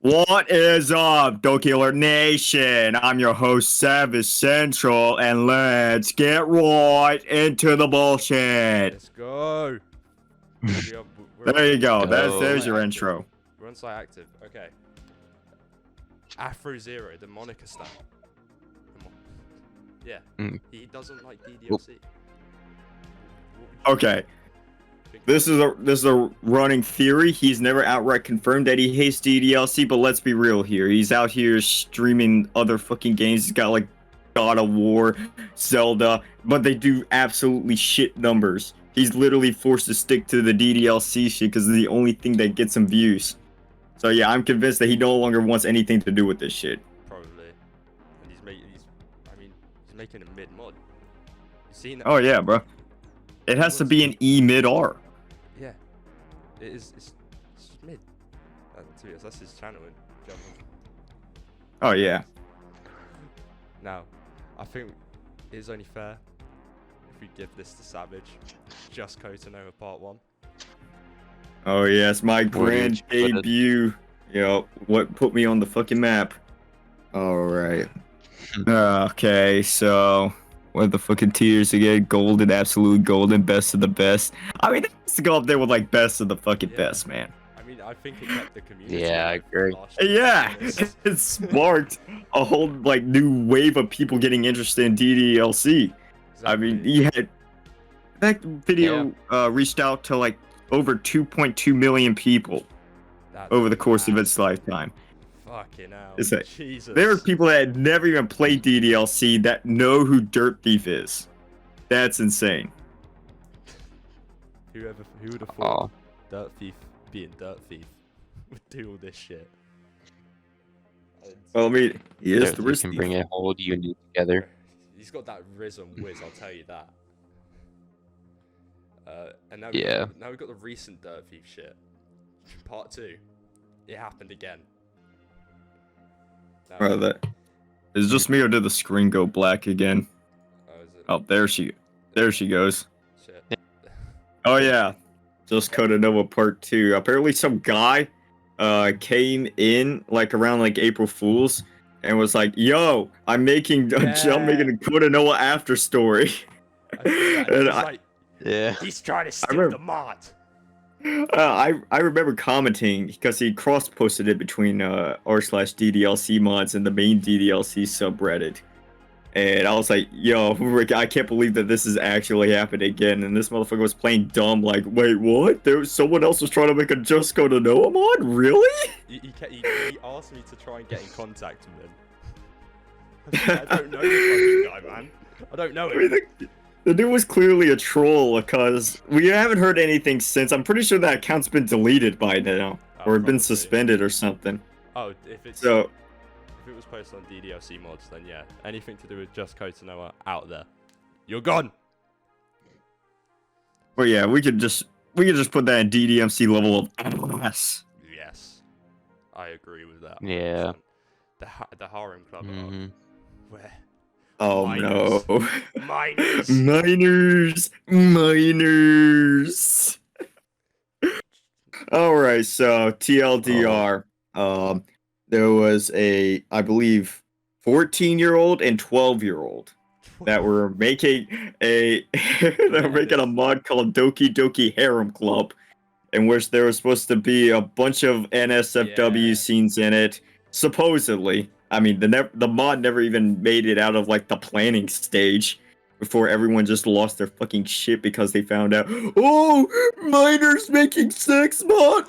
What is up, Doki Alert Nation? I'm your host, Savage Sentral, and let's get right into the bullshit. Let's go. There you go. Go. There's your intro. We're on site active. Okay. Afro Zero, the moniker star. Come on. Yeah. He doesn't like DDLC. Okay. This is a running theory. He's never outright confirmed that he hates DDLC, but let's be real here. He's out here streaming other fucking games. He's got like God of War, Zelda, but they do absolutely shit numbers. He's literally forced to stick to the DDLC shit because it's the only thing that gets him views. So yeah, I'm convinced that he no longer wants anything to do with this shit. Probably. And he's making a mid mod. You seen that? Oh yeah, bro. It has to be an E mid R. Yeah. It's just mid. To be honest, that's his channel in general. Oh yeah. Now, I think it is only fair if we give this to Savage. Just Kotonoha Part 1. Oh yes, my grand debut. Yo, what put me on the fucking map? All right. Okay, so what are the fucking tiers again? Golden, absolute golden, best of the best. I mean, that has to go up there with like best of the fucking best, man. I mean, I think it kept the community. Yeah, I agree. Yeah, it sparked a whole like new wave of people getting interested in DDLC. Exactly. I mean, he had that video reached out to like over 2.2 million people over the course of its lifetime. Fucking hell. Jesus. There are people that had never even played DDLC that know who Dirt Thief is. That's insane. Who would have thought Dirt Thief being Dirt Thief would do all this shit? Well, I mean, he is the We risk can thief. bring a whole unit together. He's got that rhythm whiz, I'll tell you that. And now now we've got the recent Dirt Thief shit. Part 2. It happened again. Bro, that is just me, or did the screen go black again? Oh, is it? Oh, there she goes. Shit. Oh yeah, just Kotonoha Part 2. Apparently, some guy came in like around like April Fools and was like, "Yo, I'm making a Kotonoha after story." He's trying to steal the mod. I remember commenting because he cross-posted it between r/DDLC mods and the main DDLC subreddit, and I was like, "Yo, Rick, I can't believe that this is actually happening again." And this motherfucker was playing dumb, like, "Wait, what? Someone else was trying to make a Just Kotonoha mod? Really?" He asked me to try and get in contact with him. I don't know the fucking guy, man. I don't know him. The dude was clearly a troll because we haven't heard anything since. I'm pretty sure that account's been deleted by now, or been suspended or something. Oh, if it was posted on DDLC mods, then yeah, anything to do with Just Kotonoha out there, you're gone. Well, yeah, we could just put that in DDMC level of ass. Yes, I agree with that. Yeah. The Harem Club where. Oh Miners. no. Miners. Miners. Alright, so TLDR. There was I believe 14-year-old and 12-year-old that were making a mod called Doki Doki Harem Club, in which there was supposed to be a bunch of NSFW scenes in it, supposedly. I mean, the mod never even made it out of like the planning stage before everyone just lost their fucking shit because they found out, oh, minors making sex mod.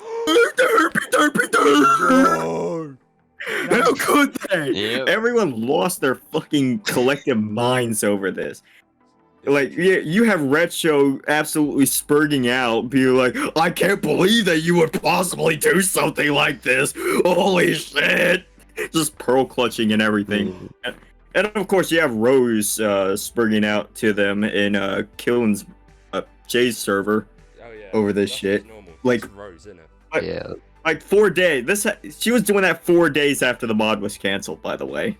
How could they? Yep. Everyone lost their fucking collective minds over this. Like, yeah, you have Retro absolutely spurting out, being like, I can't believe that you would possibly do something like this. Holy shit. Just pearl clutching and everything. And of course, you have Rose spurting out to them in Killen's Jay's server over this shit. Like, Rose, isn't it? Like 4 days. She was doing that 4 days after the mod was canceled, by the way.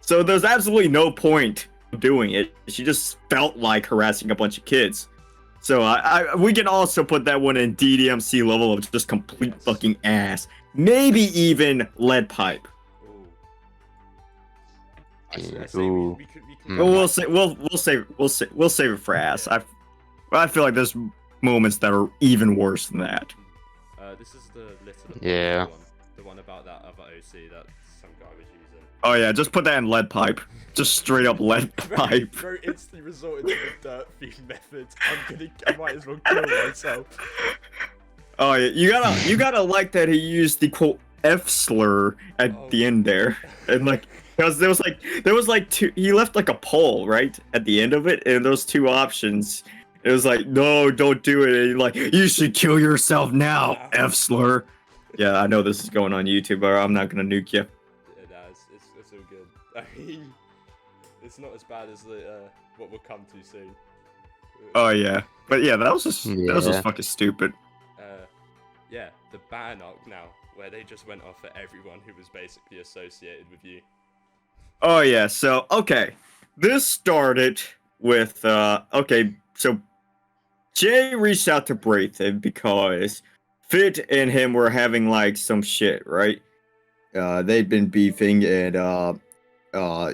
So there's absolutely no point doing it. She just felt like harassing a bunch of kids. So we can also put that one in DDMC level of just complete fucking ass. maybe even lead pipe. Ooh. Yeah, I say ooh. we could Mm. But we'll save it for ass. I feel like there's moments that are even worse than that. This is the little Yeah. one. The one about that other OC that some guy was using. Oh yeah, just put that in lead pipe. Just straight up lead pipe. Bro instantly resorted to the dirt feed method. I might as well kill myself. Oh yeah, you gotta like that he used the quote F slur at the end there, and like because there was like two. He left like a poll right at the end of it, and those two options. It was like, no, don't do it. And like, you should kill yourself now, F slur. Yeah, I know this is going on YouTube, but I'm not gonna nuke you. It's all good. I mean, it's not as bad as the what we'll come to soon. Oh yeah, but yeah, that was just fucking stupid. Yeah, the ban arc now, where they just went off at everyone who was basically associated with you. Oh yeah, so okay, this started with okay, so Jay reached out to Brayton because Fit and him were having like some shit, right? They'd been beefing, and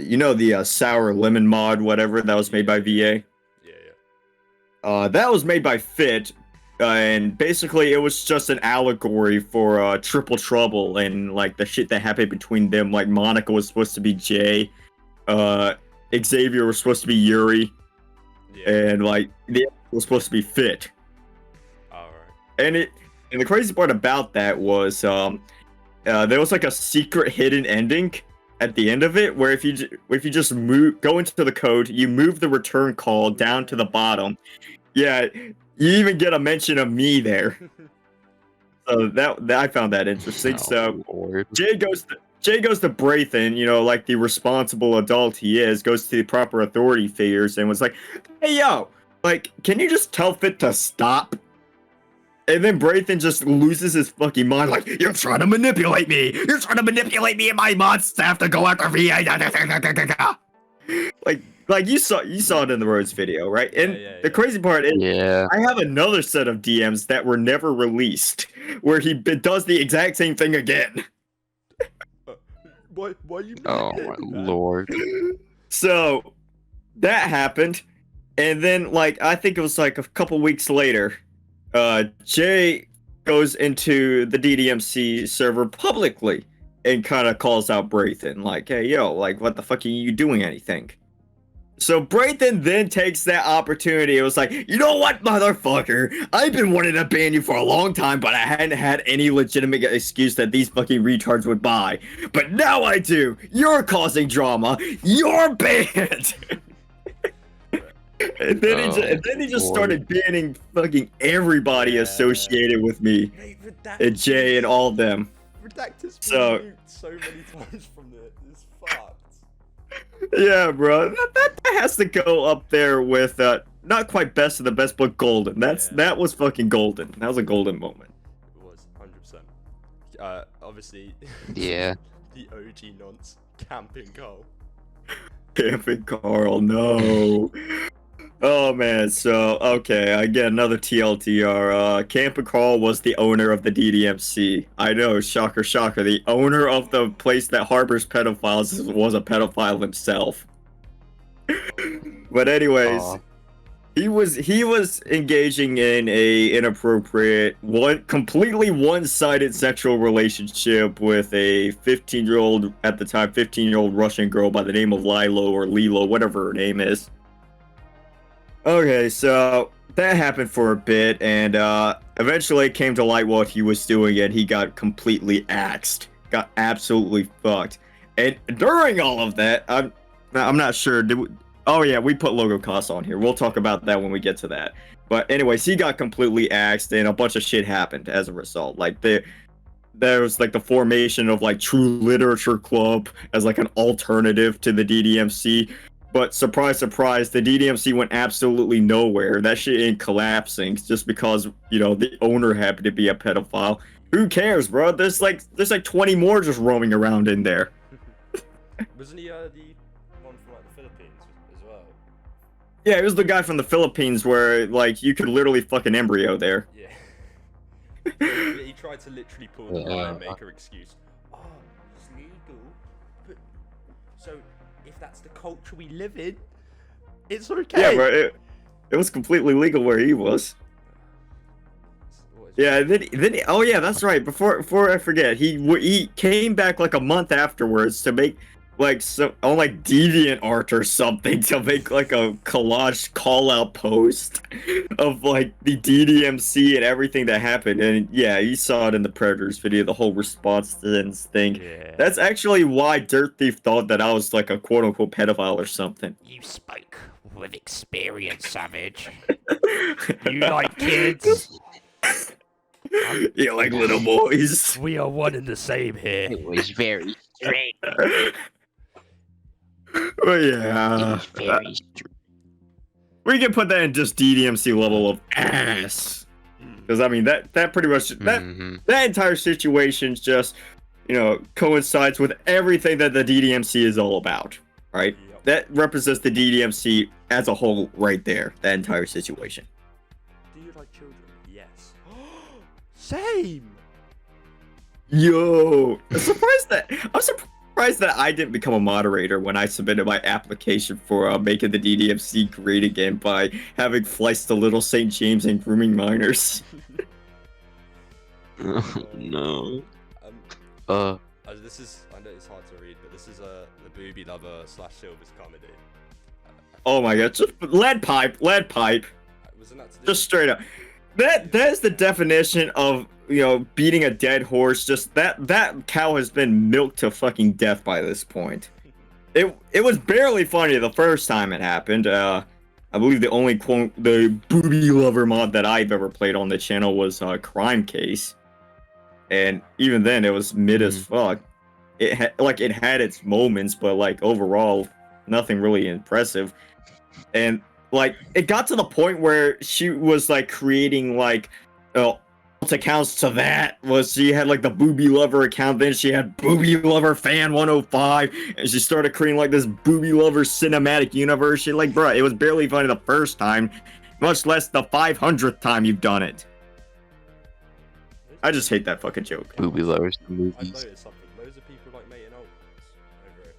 you know the sour lemon mod, whatever that was made by VA. Yeah. That was made by Fit, and basically it was just an allegory for Triple Trouble and like the shit that happened between them. Like Monica was supposed to be Jay, Xavier was supposed to be Yuri, and like the was supposed to be Fit. All right. And the crazy part about that was there was like a secret hidden ending at the end of it where if you just go into the code, you move the return call down to the bottom. Yeah, you even get a mention of me there. So that I found that interesting. So Lord. Jay goes to Brayton, you know, like the responsible adult he is, goes to the proper authority figures and was like, "Hey yo, like, can you just tell Fit to stop?" And then Brayton just loses his fucking mind, like, "You're trying to manipulate me! You're trying to manipulate me and my mod staff to go after me!" Like you saw it in the Rhodes video, right? And the crazy part is, I have another set of DMs that were never released, where he does the exact same thing again. Why you? Oh my lord. So that happened, and then like I think it was like a couple weeks later, Jay goes into the DDMC server publicly and kind of calls out Brayton, like, "Hey yo, like what the fuck are you doing anything?" So Brayton then takes that opportunity. It was like, "You know what, motherfucker? I've been wanting to ban you for a long time, but I hadn't had any legitimate excuse that these fucking retards would buy. But now I do. You're causing drama. You're banned." And then he just started banning fucking everybody associated with me, and Jay and all of them. Redactor's been so many times from this. Fucked. Yeah, bro, that has to go up there with not quite best of the best, but golden. That was fucking golden. That was a golden moment. It was 100%. Obviously. Yeah. The OG nonce, Camping Carl. Camping Carl, no. Oh man, so okay, I get another TLDR. Camping Carl was the owner of the DDMC. I know, shocker, shocker. The owner of the place that harbors pedophiles was a pedophile himself. But anyways, he was engaging in a inappropriate, completely one-sided sexual relationship with a 15-year-old at the time, 15-year-old Russian girl by the name of Lilo or Lilo, whatever her name is. Okay, so that happened for a bit, and eventually it came to light what he was doing, and he got completely axed. Got absolutely fucked. And during all of that, I'm not sure. Oh yeah, we put Loco Cars on here. We'll talk about that when we get to that. But anyways, he got completely axed, and a bunch of shit happened as a result. Like there was like the formation of like True Literature Club as like an alternative to the DDMC. But surprise, surprise, the DDMC went absolutely nowhere. That shit ain't collapsing just because, you know, the owner happened to be a pedophile. Who cares, bro? There's like 20 more just roaming around in there. Wasn't he the one from like the Philippines as well? Yeah, it was the guy from the Philippines where like you could literally fuck an embryo there. Yeah. He tried to literally pull the Ryan Yeah. Maker excuse. Oh, it's legal, but so if that's the culture we live in, it's okay. Yeah, but it was completely legal where he was. Yeah, oh yeah, that's right. Before I forget, he came back like a month afterwards to make like some on like DeviantArt or something to make like a collage call out post of like the DDMC and everything that happened. And yeah, you saw it in the Predators video, the whole response to this thing. Yeah. That's actually why Dirt Thief thought that I was like a quote unquote pedophile or something. You spoke with experience, Savage. You like kids? You like little boys. We are one and the same here. It was very strange. Oh It yeah. was very strange. We can put that in just DDMC level of ass. Because I mean that pretty much that entire situation just, you know, coincides with everything that the DDMC is all about, right? Yep. That represents the DDMC as a whole right there, that entire situation. Do you like children? Yes. Same. Yo, I'm surprised that I didn't become a moderator when I submitted my application for making the DDMC great again by having flights to Little St. James and grooming minors. Oh, no. This is, I know it's hard to read, but this is the Booby Lover / Silver's comedy. Oh my god, just lead pipe. Wasn't that to do Just straight up. That is the definition of, you know, beating a dead horse. Just that cow has been milked to fucking death by this point. It was barely funny the first time it happened. I believe the only the Booby Lover mod that I've ever played on the channel was Crime Case, and even then it was mid as fuck. It had its moments, but like overall, nothing really impressive. And like it got to the point where she was like creating like accounts to that. Was she had like the Booby Lover account, then she had Booby Lover Fan 105, and she started creating like this Booby Lover cinematic universe. She like, bro, it was barely funny the first time, much less the 500th time you've done it. I just hate that fucking joke. Booby Lovers, the I movies. noticed something. Loads of people like making old ones over it.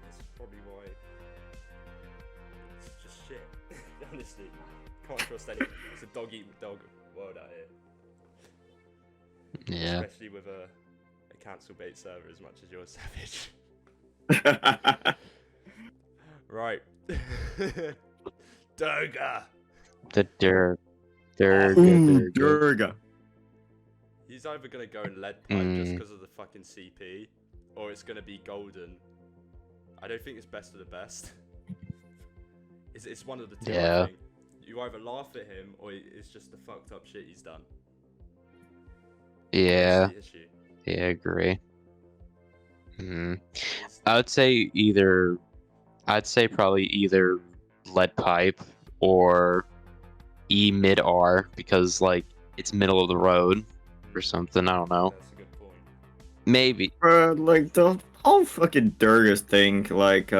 That's probably why. It's just shit. Honestly, can't trust anything. It's a dog eat dog world out here. Yeah. Especially with a cancel bait server as much as yours, Savage. Right. Durga. The Durga. Ooh, Durga. He's either gonna go in lead pipe just because of the fucking CP, or it's gonna be golden. I don't think it's best of the best. It's one of the two. Yeah. I think. You either laugh at him, or it's just the fucked up shit he's done. Yeah. That's the issue. Yeah, I agree. It's- I'd say probably either lead pipe or E mid R, because like it's middle of the road or something. I don't know. That's a good point. Maybe. Like the whole fucking Durga's thing, like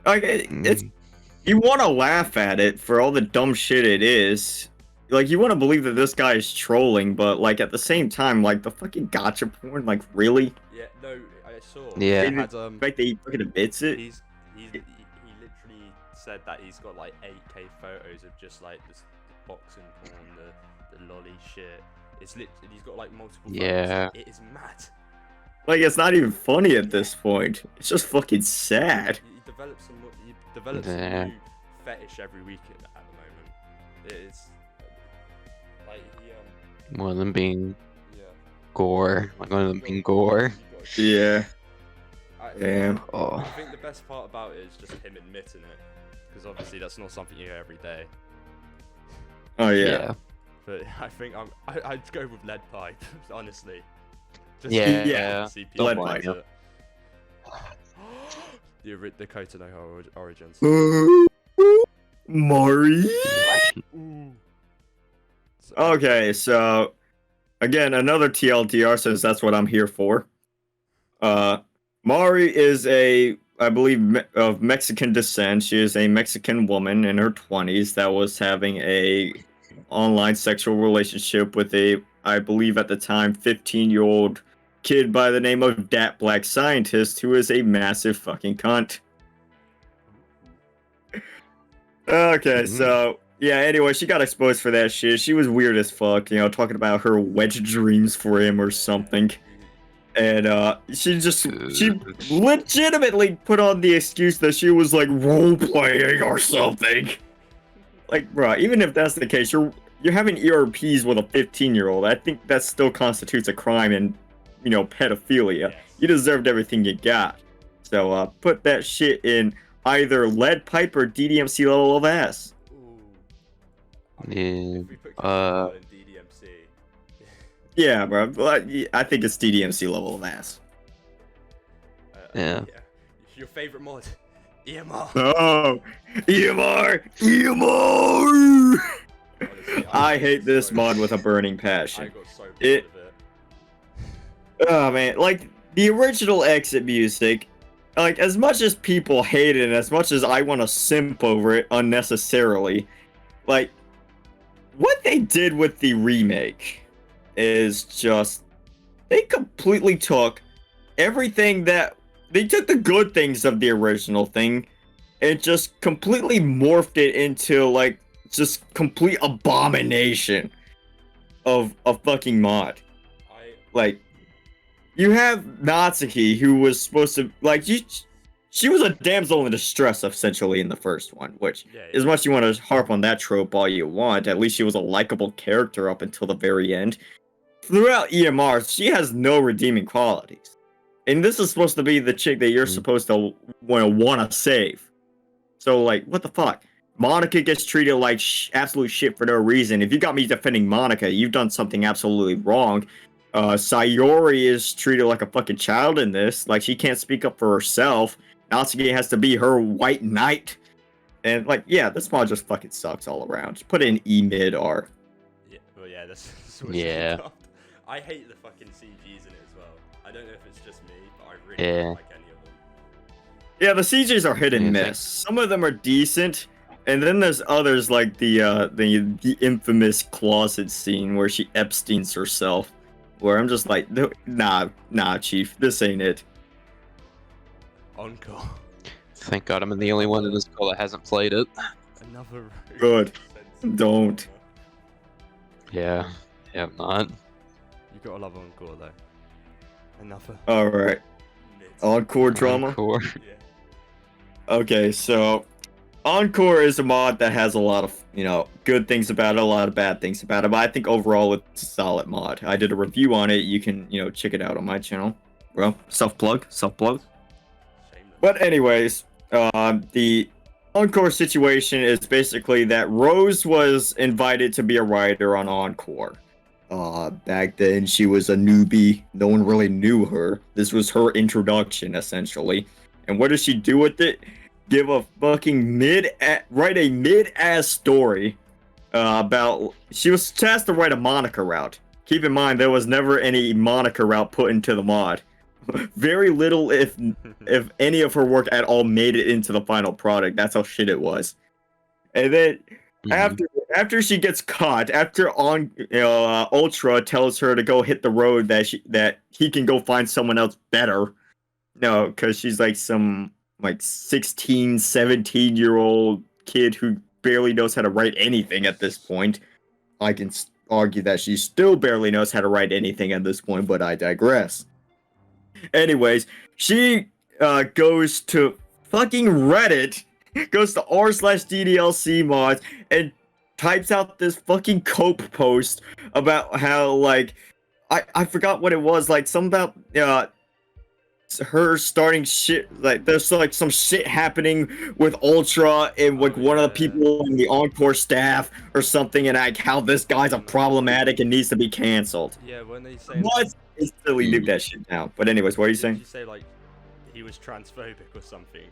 it's you want to laugh at it for all the dumb shit it is. Like you want to believe that this guy is trolling, but like at the same time, like the fucking gotcha porn, like really? Yeah, no, I saw. Yeah. He had, The fact that he fucking admits it. he literally said that he's got like 8K photos of just like the boxing porn, the lolly shit. It's literally, he's got like multiple photos. Yeah. It is mad. Like it's not even funny at this point. It's just fucking sad. He develops Yeah. a new fetish every week at the moment. It's like he One of them being yeah. gore. Like one of them being gore. Yeah. I Damn. Oh. think the best part about it is just him admitting it, because obviously that's not something you hear every day. Oh yeah. Yeah. But I think I'd go with lead pipe, honestly. Just Yeah. Yeah. CP Lead into pipe. it. the Kotono origins. Mari. Ooh. So- Okay, so again, another TLDR says that's what I'm here for. Mari is I believe, of Mexican descent. She is a Mexican woman in her 20s that was having a online sexual relationship with a, I believe at the time, 15-year-old kid by the name of Dat Black Scientist, who is a massive fucking cunt. Okay, so yeah, anyway, she got exposed for that shit. She was weird as fuck, you know, talking about her wet dreams for him or something. And she legitimately put on the excuse that she was like role playing or something. Like, bro, even if that's the case, you're having ERPs with a 15-year-old. I think that still constitutes a crime and, you know, pedophilia. You deserved everything you got. So put that shit in either lead pipe or DDMC level of ass. Yeah. If we put Cairo in DDMC. Yeah, bro. I think it's DDMC level of ass. Yeah. Your favorite mod? EMR. Oh, EMR! EMR! Honestly, I hate this so mod with a burning I passion. got so bored It- of it. Oh man, like the original exit music, like as much as people hate it and as much as I want to simp over it unnecessarily, like what they did with the remake is just they completely took everything that they took the good things of the original thing and just completely morphed it into like just complete abomination of a fucking mod. Like you have Natsuki, who was supposed to she was a damsel in distress essentially in the first one, which as much as you want to harp on that trope all you want, at least she was a likable character up until the very end. Throughout EMR, she has no redeeming qualities. And this is supposed to be the chick that you're supposed to want to save. So, like, what the fuck? Monica gets treated like absolute shit for no reason. If you got me defending Monica, you've done something absolutely wrong. Sayori is treated like a fucking child in this. Like, she can't speak up for herself. Natsuki has to be her white knight. And, like, yeah, this mod just fucking sucks all around. Just put it in E-mid-R. Yeah, well, yeah, that's what I hate the fucking CGs in it as well. I don't know if it's just me, but I really don't like any of them. Yeah, the CGs are hit and miss. Some of them are decent, and then there's others like the infamous closet scene where she Epsteins herself, where I'm just like, nah, Chief, this ain't it. Encore. Thank God I'm the only one in this call that hasn't played it. Another Good. Don't. Yeah, I'm not. You gotta love Encore though. Another. Alright. Encore drama? Encore. Yeah. Okay, so Encore is a mod that has a lot of, you know, good things about it, a lot of bad things about it, but I think overall it's a solid mod. I did a review on it. You can, you know, check it out on my channel. Well, self-plug. But anyways, the Encore situation is basically that Rose was invited to be a writer on Encore. Back then she was a newbie. No one really knew her. This was her introduction, essentially. And what does she do with it? Give a fucking write a mid-ass story about. She was tasked to write a Monica route. Keep in mind there was never any Monica route put into the mod. Very little, if any of her work at all, made it into the final product. That's how shit it was. And then after she gets caught, after Ultra tells her to go hit the road that he can go find someone else better. No, because she's like some like 16, 17-year-old kid who barely knows how to write anything at this point. I can argue that she still barely knows how to write anything at this point, but I digress. Anyways, she goes to fucking Reddit, goes to r/DDLC mods, and types out this fucking cope post about how, like, I forgot what it was, like, something about, her starting shit, like, there's, like, some shit happening with Ultra and, like, one of the people in the Encore staff or something, and, like, how this guy's a problematic and needs to be canceled. Yeah, when they say... What? Instantly nuke that shit down. But anyways, what are you saying? Did you say, like, he was transphobic or something?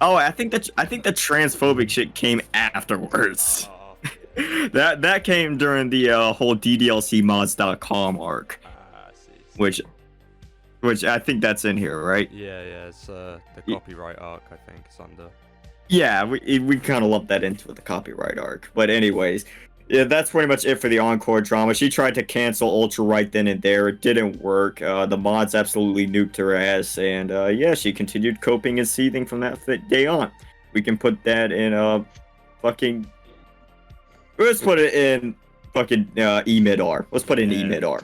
Oh, I think the transphobic shit came afterwards. That came during the whole DDLCmods.com arc. I see. Which I think that's in here, right? Yeah, it's the copyright arc, I think it's under. Yeah, we kind of lumped that into the copyright arc. But anyways, yeah, that's pretty much it for the Encore drama. She tried to cancel Ultra right then and there. It didn't work. The mods absolutely nuked her ass, and yeah, she continued coping and seething from that day on. We can put that in fucking. Let's put it in fucking E-mid-R. Let's put it in E-mid-R.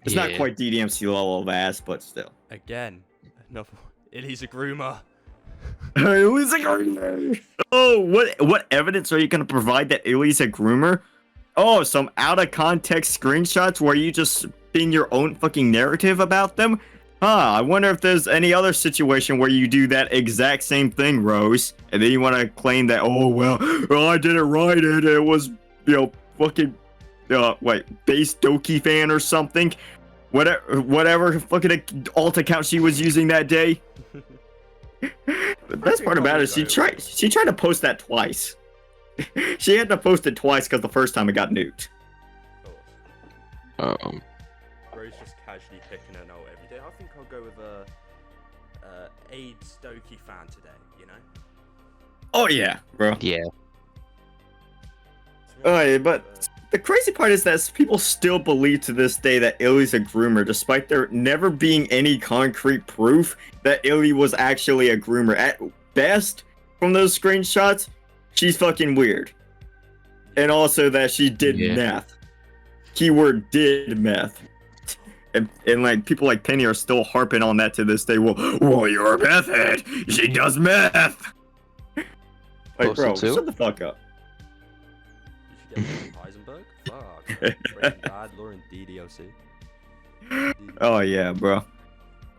It's not Yeah. quite DDMC level of ass, but still. Again, another. He's a groomer. Illy's a groomer. Oh, what evidence are you gonna provide that Illy's a groomer? Oh, some out of context screenshots where you just spin your own fucking narrative about them? I wonder if there's any other situation where you do that exact same thing, Rose, and then you want to claim that, oh well, I didn't write it. It was, fucking, base Doki fan or something. Whatever fucking alt account she was using that day. The best part about it is she tried to post that twice. She had to post it twice because the first time it got nuked. Rose just casually picking her note every day. I think I'll go with a AIDS Doki fan today, you know? Oh yeah, bro. Yeah. Oh yeah, but the crazy part is that people still believe to this day that Illy's a groomer, despite there never being any concrete proof that Illy was actually a groomer. At best, from those screenshots, she's fucking weird. And also that she did meth. Keyword did meth. And like people like Penny are still harping on that to this day. Well, you're a meth head. She does meth. Like, bro, shut the fuck up. You should get Heisenberg? Fuck. Breaking Bad, Lauren DDLC. Oh yeah, bro.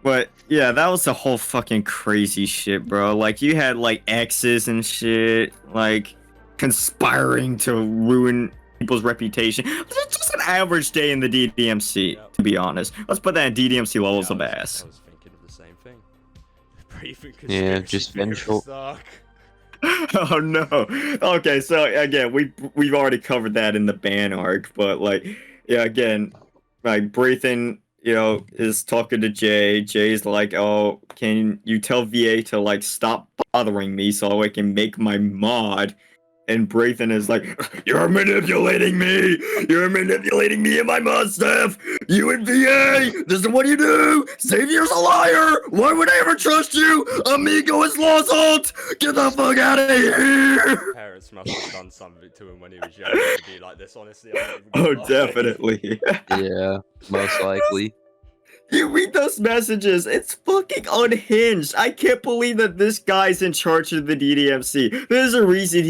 But yeah, that was the whole fucking crazy shit, bro. Like you had like exes and shit, like conspiring to ruin people's reputation. It's just an average day in the DDMC, to be honest. Let's put that in DDMC levels of ass. I was thinking of the same thing. Yeah, just vengeful. Oh no. Okay, so again, we've already covered that in the ban arc, but like, yeah, again, like Braithen, is talking to Jay. Jay's like, oh, can you tell VA to like stop bothering me so I can make my mod? And Braithen is like, you're manipulating me! You're manipulating me and my mod stuff! You and VA! This is what you do! Xavier's a liar! Why would I ever trust you? Amigo is lost alt! Get the fuck out of here! Parents must have done something to him when he was young to be like this, honestly. Oh, definitely. Yeah, most likely. You read those messages, it's fucking unhinged. I can't believe that this guy's in charge of the DDMC. There's a reason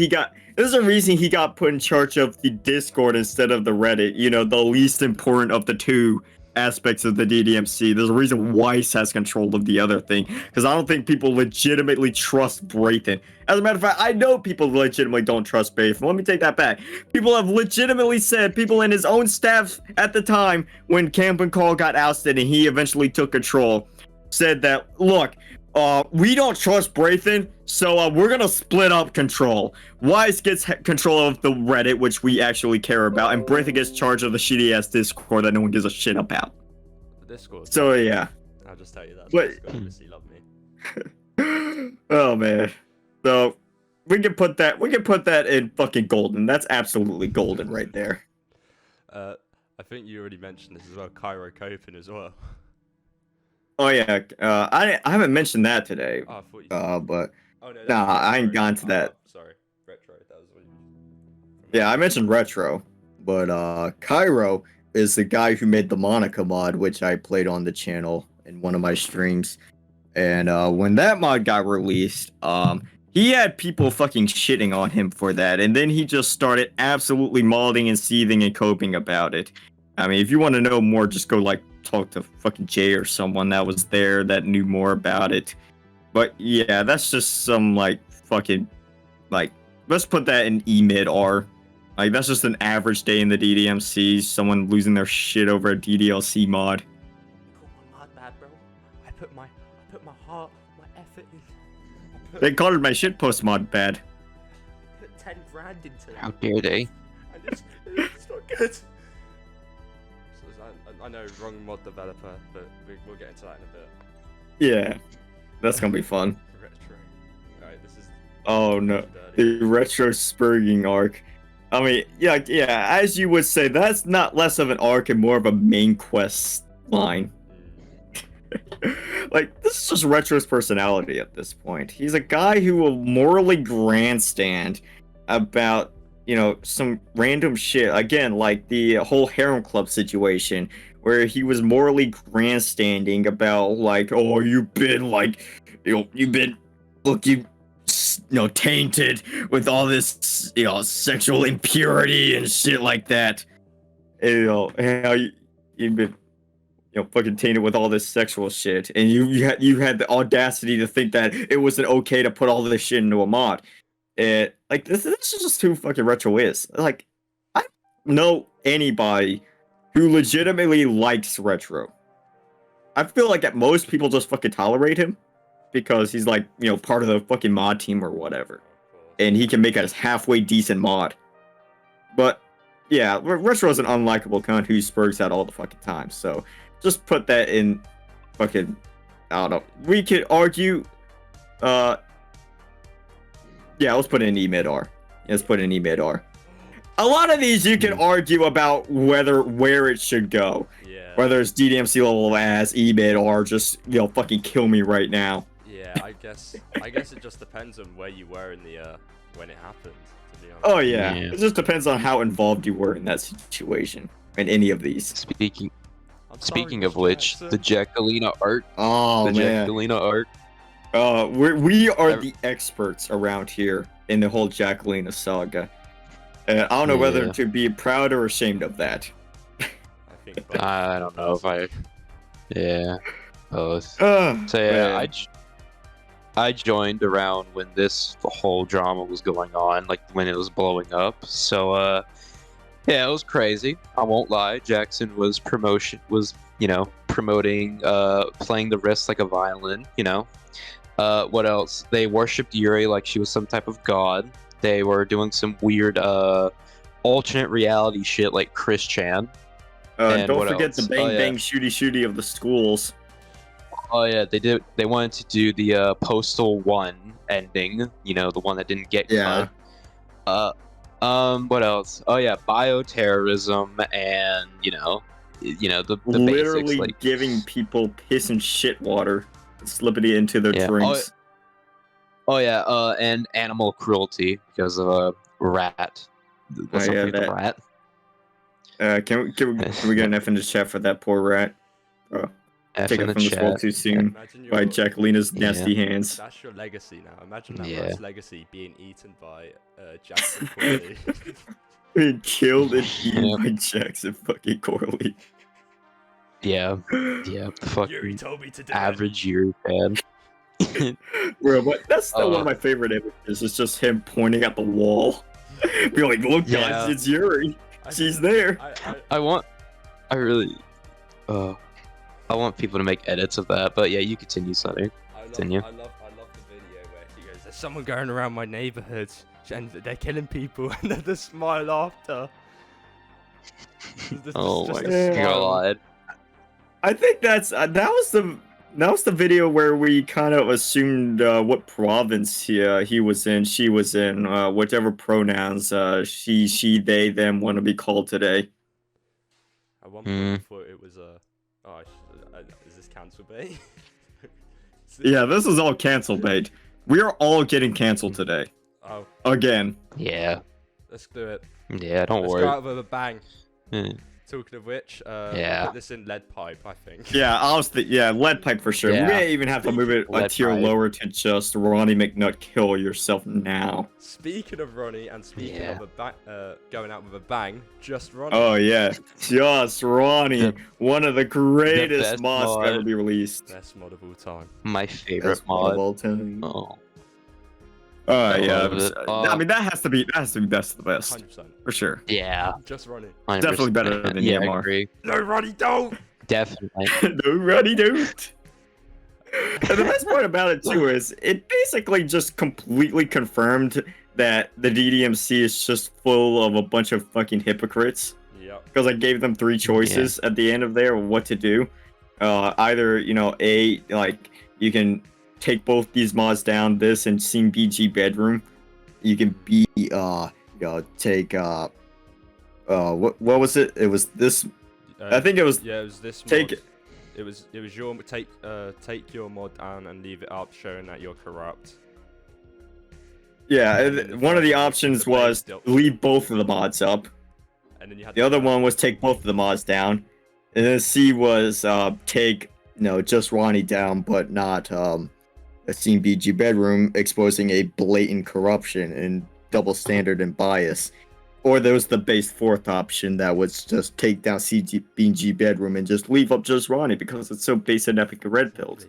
he got put in charge of the Discord instead of the Reddit, the least important of the two aspects of the DDMC. There's a reason Weiss has control of the other thing, because I don't think people legitimately trust Braithen. As a matter of fact, I know people legitimately don't trust Braithen. Let me take that back. People have legitimately said, people in his own staff at the time, when Camp and Carl got ousted and he eventually took control, said that, look, we don't trust Braithen, so we're gonna split up control. Weiss gets control of the Reddit, which we actually care about, and Braithen gets charge of the shitty-ass Discord that no one gives a shit about. The Discord. So, yeah. I'll just tell you that. But- Discord obviously love me. Oh, man. So, we can put that in fucking golden. That's absolutely golden right there. I think you already mentioned this as well. Cairo coping as well. Oh, yeah. I haven't mentioned that today. Oh, I thought you. But... Oh, no, Nah, I ain't gone to that. Sorry, retro. That was what you. Yeah, I mentioned Retro, but Cairo is the guy who made the Monica mod, which I played on the channel in one of my streams. And when that mod got released, he had people fucking shitting on him for that, and then he just started absolutely modding and seething and coping about it. I mean, if you want to know more, just go like talk to fucking Jay or someone that was there that knew more about it. But yeah, that's just some like fucking like, let's put that in E-mid-R. Like that's just an average day in the DDMC. Someone losing their shit over a DDLC mod. You call my mod bad, bro. I put my heart, my effort in. They called my shitpost mod bad. Put 10 grand into it. How dare they? And it's not good. So I know, wrong mod developer, but we'll get into that in a bit. Yeah, that's gonna be fun. Retro. Alright, this is Oh no, Dirty. the retro spurging arc. I mean, yeah, as you would say, that's not less of an arc and more of a main quest line. Like, this is just Retro's personality at this point. He's a guy who will morally grandstand about, some random shit. Again, like the whole Harem Club situation, where he was morally grandstanding about, like, oh, you've been, like, you've been, look, tainted with all this, sexual impurity and shit like that. How you've been, fucking tainted with all this sexual shit, and you had the audacity to think that it wasn't okay to put all this shit into a mod. Like this is just who fucking Retro is. Like, I don't know anybody who legitimately likes Retro. I feel like at most people just fucking tolerate him because he's like, part of the fucking mod team or whatever, and he can make a halfway decent mod. But yeah, Retro is an unlikable cunt who spurgs out all the fucking time. So just put that in fucking, I don't know. We could argue, yeah, let's put it in E mid R. Let's put it in E mid R. A lot of these you can argue about where it should go. Yeah. Whether it's DDMC level as E mid or just, fucking kill me right now. Yeah, I guess it just depends on where you were in the when it happened, to be honest. Oh yeah. It just depends on how involved you were in that situation in any of these. Speaking of which, the Jacqueline art. Oh, the man. Jacqueline art. We are the experts around here in the whole Jacqueline saga. I don't know whether to be proud or ashamed of that. I think both. I don't know if I. Yeah, both. So yeah, I joined around when this whole drama was going on, like when it was blowing up. So yeah, it was crazy. I won't lie. Jackson was promoting playing the wrist like a violin. What else? They worshipped Yuri like she was some type of god. They were doing some weird alternate reality shit like Chris Chan. Don't forget the bang shooty of the schools. Oh yeah, they did. They wanted to do the Postal 1 ending. The one that didn't get cut. What else? Oh yeah, bioterrorism and the literally basics, like giving people piss and shit water, slipping it into their drinks. Oh yeah, and animal cruelty because of a rat. What's up with the rat? Can we get an F in the chat for that poor rat? F Take in it the from this world chat. too soon by Jacqueline's nasty hands. That's your legacy now. Imagine that rat's legacy being eaten by Jackson Corley. Being killed and eaten by Jackson fucking Corley. Yeah, the fucking Yuri told me to do average Yuri fan. Bro, but that's still one of my favorite images. It's just him pointing at the wall. Be like, look, guys, it's Yuri. She's there. I want people to make edits of that, but yeah, you continue, Sonny. Continue. I love the video where he goes, "There's someone going around my neighborhood and they're killing people," and then the smile after. Oh my god! I think that was the video where we kind of assumed what province he was in, she was in, whatever pronouns she, they, them want to be called today. At one point, I thought it was is this cancel bait? Yeah, this is all cancel bait. We are all getting canceled today. Oh. Again. Yeah. Let's do it. Yeah, don't worry. Let's go out with a bang. Yeah. Talking of which, yeah. put this in lead pipe, I think. Yeah, lead pipe for sure. Yeah. We may even have to move it a tier lower to just Ronnie McNutt kill yourself now. Speaking of Ronnie, and speaking of going out with a bang, just Ronnie. Oh yeah, just Ronnie, one of the greatest mods to ever be released. Best mod of all time. My favorite mod of all time. Oh. Yeah. I mean, that has to be best of the best. 100%. For sure. Yeah. Just Ronnie. 100%. Definitely better than EMR. I agree. No, Ronnie, don't! Definitely. No, Ronnie, don't. And the best part about it too is it basically just completely confirmed that the DDMC is just full of a bunch of fucking hypocrites. Yep. Because I gave them 3 choices at the end of there of what to do. Either, like, you can take both these mods down, this and Scene BG Bedroom, you can be take what was it? It was this. I think it was. Yeah, it was this. Take mod. It was your take your mod down and leave it up, showing that you're corrupt. Yeah, one of the options was leave both of the mods up. And then you had the other one was take both of the mods down, and then C was take just Ronnie down, but not a Scene BG Bedroom, exposing a blatant corruption and double standard and bias. Or there was the base fourth option that was just take down BG Bedroom and just leave up just Ronnie because it's so base and epic red pilled.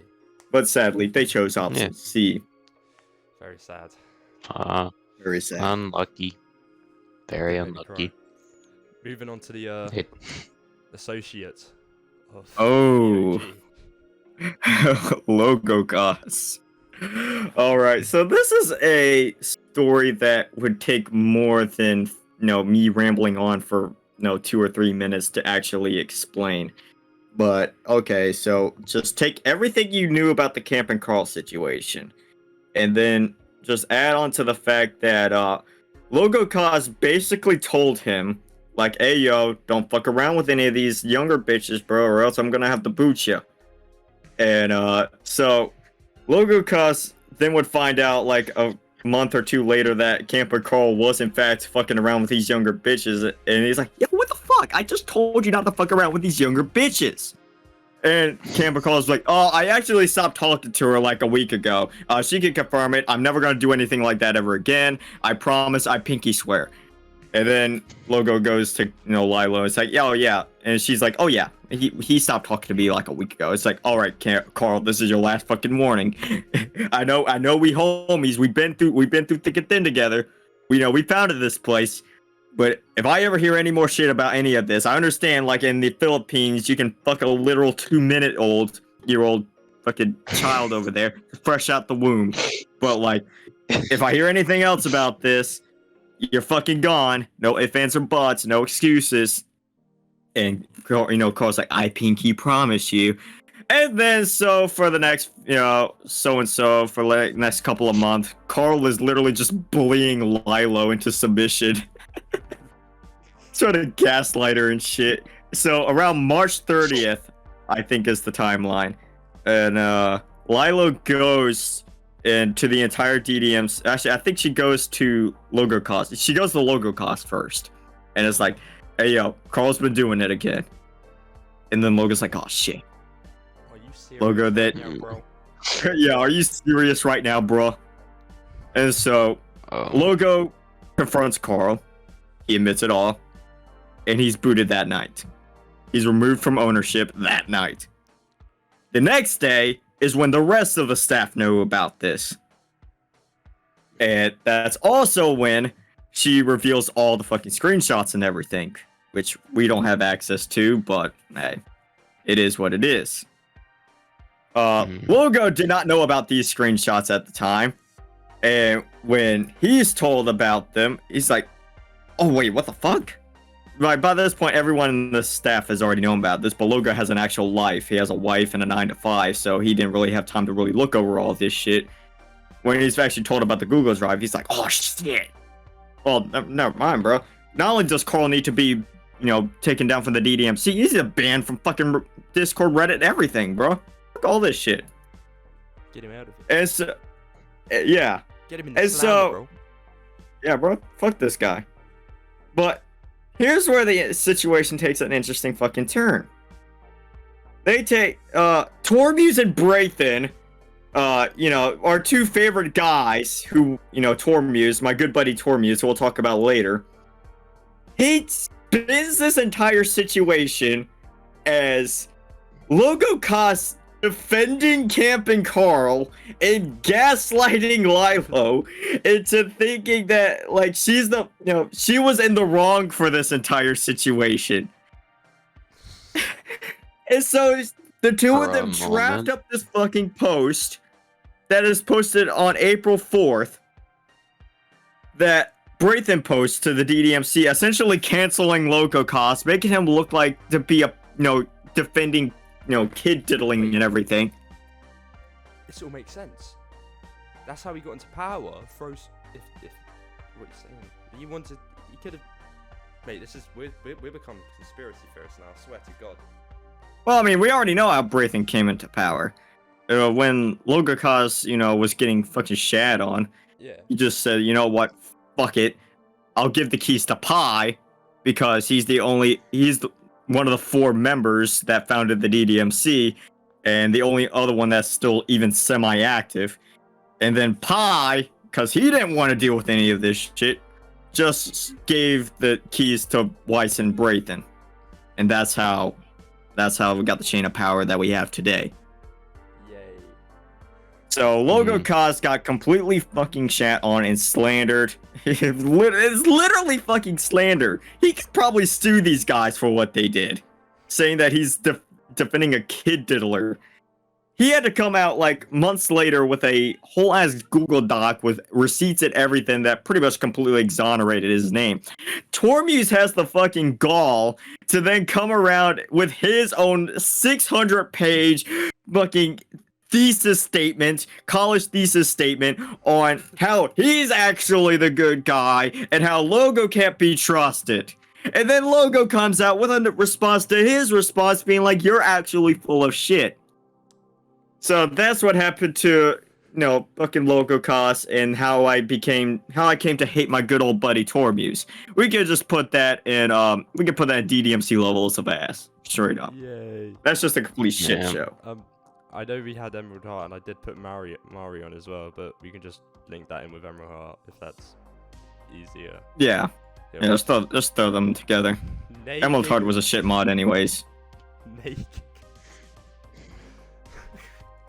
But sadly, they chose option C. Very sad. Very sad. Unlucky. Very unlucky. Moving on to the associate of Loco Cars. Alright, so this is a story that would take more than me rambling on for 2 or 3 minutes to actually explain. But okay, so just take everything you knew about the Camp and Carl situation, and then just add on to the fact that Loco Cars basically told him, like, hey yo, don't fuck around with any of these younger bitches, bro, or else I'm gonna have to boot you. And so Loco Cars then would find out like a month or two later that Camper Carl was in fact fucking around with these younger bitches, and he's like, yo, what the fuck? I just told you not to fuck around with these younger bitches. And Camper Carl's like, oh, I actually stopped talking to her like a week ago. She can confirm it. I'm never gonna do anything like that ever again. I promise. I pinky swear. And then Logo goes to Lilo. It's like, oh yeah, and she's like, oh yeah, he stopped talking to me like a week ago. It's like, all right, Carl, this is your last fucking warning. I know we homies. We've been through thick and thin together. We founded this place. But if I ever hear any more shit about any of this, I understand, like, in the Philippines, you can fuck a literal 2-year-old fucking child over there, fresh out the womb. But, like, if I hear anything else about this, you're fucking gone. No ifs, ands, or buts. No excuses. And, Carl's like, I pinky promise you. And then, so for the next, so-and-so for the next couple of months, Carl is literally just bullying Lilo into submission. Trying to gaslight her and shit. So around March 30th, I think is the timeline. And Lilo goes into the entire DDMC. Actually, I think she goes to Loco Cars. She goes to Loco Cars first. And it's like, hey, yo, Carl's been doing it again. And then Logo's like, oh, shit. Are you serious? Logo that... Yeah, bro. Yeah, are you serious right now, bro? And so, Logo confronts Carl. He admits it all. And he's booted that night. He's removed from ownership that night. The next day is when the rest of the staff know about this. And that's also when she reveals all the fucking screenshots and everything, which we don't have access to, but hey, it is what it is. Logo did not know about these screenshots at the time. And when he's told about them, he's like, oh wait, what the fuck? Right, by this point, everyone in the staff has already known about this, but Logo has an actual life. He has a wife and a 9-to-5, so he didn't really have time to really look over all this shit. When he's actually told about the Google Drive, he's like, oh shit. Well, never mind, bro. Not only does Carl need to be, taken down from the DDMC, he's a banned from fucking Discord, Reddit, everything, bro. Fuck all this shit. Get him out of it. And so, yeah. Get him in the slammer, bro. Yeah, bro. Fuck this guy. But here's where the situation takes an interesting fucking turn. They take Tormuse and Braythen, our two favorite guys who, Tormuse, my good buddy Tormuse, who we'll talk about later. He spins this entire situation as Loco Cars defending Camp and Carl and gaslighting Lilo into thinking that, like, she's the, she was in the wrong for this entire situation. And so the two of them draft up this fucking post that is posted on April 4th that Braythen posts to the DDMC, essentially canceling Loco Cars, making him look like to be a, defending, kid diddling and everything. this all makes sense. That's how he got into power. Throws if what you saying? He wanted. He could have. Mate, this is we're become conspiracy theorists now. I swear to God. Well, I mean, we already know how Braithen came into power. When Loco Cars, was getting fucking shat on, he just said, you know what, fuck it. I'll give the keys to Pi because he's one of the 4 members that founded the DDMC and the only other one that's still even semi-active. And then Pi, because he didn't want to deal with any of this shit, just gave the keys to Weiss and Braithen. And that's how we got the chain of power that we have today. Yay. So Loco Cars got completely fucking shat on and slandered. It's literally fucking slander. He could probably sue these guys for what they did, saying that he's defending a kid diddler. He had to come out like months later with a whole ass Google Doc with receipts and everything that pretty much completely exonerated his name. Tormuse has the fucking gall to then come around with his own 600-page fucking college thesis statement on how he's actually the good guy and how Logo can't be trusted. And then Logo comes out with a response to his response being like, you're actually full of shit. So that's what happened to, fucking Loco Cars and how I came to hate my good old buddy Tormuse. We could just put that in, DDMC levels of ass. Straight up. Yay. That's just a complete shit show. I know we had Emerald Heart and I did put Mari on as well, but we can just link that in with Emerald Heart if that's easier. Yeah. Let's throw them together. Emerald Heart was a shit mod anyways.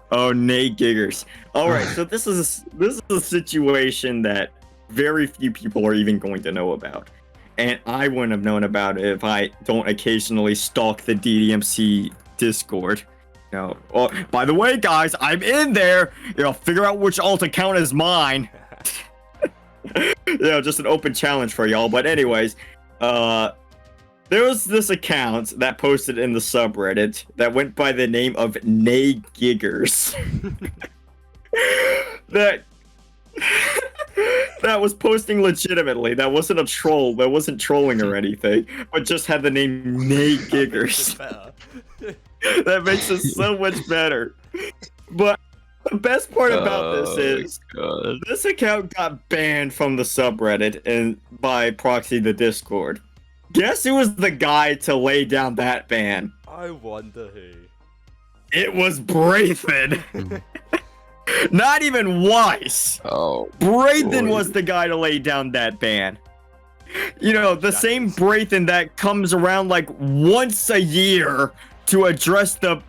Oh, nay giggers. Alright, so this is a situation that very few people are even going to know about. And I wouldn't have known about it if I don't occasionally stalk the DDMC Discord. Oh, by the way, guys, I'm in there. Figure out which alt account is mine. Just an open challenge for y'all. But anyways, there was this account that posted in the subreddit that went by the name of Nay Giggers. that was posting legitimately. That wasn't a troll. That wasn't trolling or anything. But just had the name Nay Giggers. That makes it so much better. But the best part about this is this account got banned from the subreddit and by proxy the Discord. Guess who was the guy to lay down that ban? I wonder who. It was Braithen. Not even Weiss. Oh. Braithen was the guy to lay down that ban. The same Braithen that comes around like once a year to address the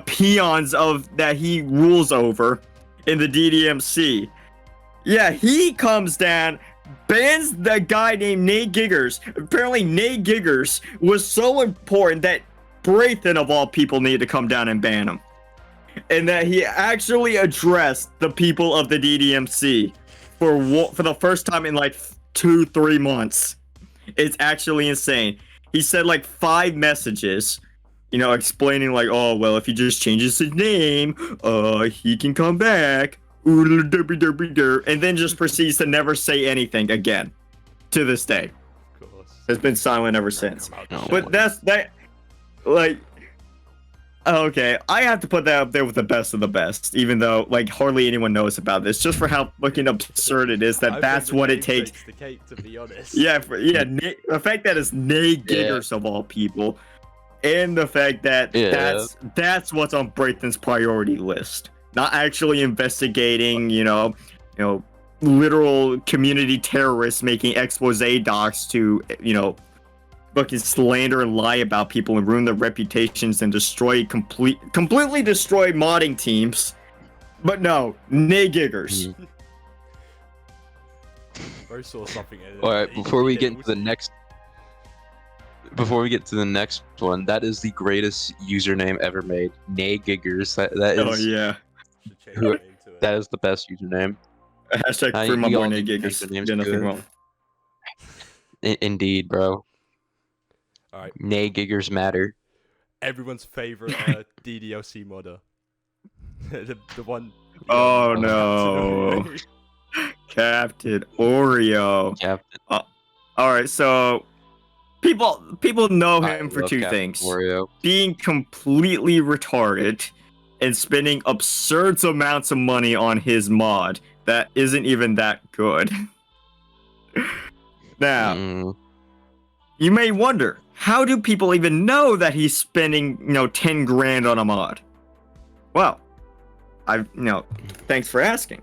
peons that he rules over in the DDMC. Yeah, he comes down, bans the guy named Nay Giggers. Apparently, Nay Giggers was so important that Braithen, of all people, needed to come down and ban him. And that he actually addressed the people of the DDMC for the first time in like 2-3 months. It's actually insane. He said like 5 messages, explaining like, oh, well, if he just changes his name, he can come back. And then just proceeds to never say anything again. To this day. Of course. Has been silent ever since. But okay, I have to put that up there with the best of the best, even though like hardly anyone knows about this, just for how fucking absurd it is that that's what it takes. The cake, to be honest. The fact that it's Nay Giggers of all people, and the fact that that's what's on Braithen's priority list, not actually investigating, literal community terrorists making expose docs to, fucking slander and lie about people and ruin their reputations and completely destroy modding teams. But no, Nay Giggers. Bro saw something. All right, before we get to the next one, that is the greatest username ever made. Nay Giggers. That is. Oh yeah. That is the best username. Hashtag free my boy Nay Giggers. Did nothing wrong. Indeed, bro. All right. Nay Giggers matter. Everyone's favorite DDLC modder. the one. Oh yeah, no, Captain Oreo. Captain. All right, so people know I him for love two Captain things: Oreo. being completely retarded and spending absurd amounts of money on his mod that isn't even that good. Now, Mm. you may wonder, how do people even know that he's spending, 10 grand on a mod? Well, thanks for asking.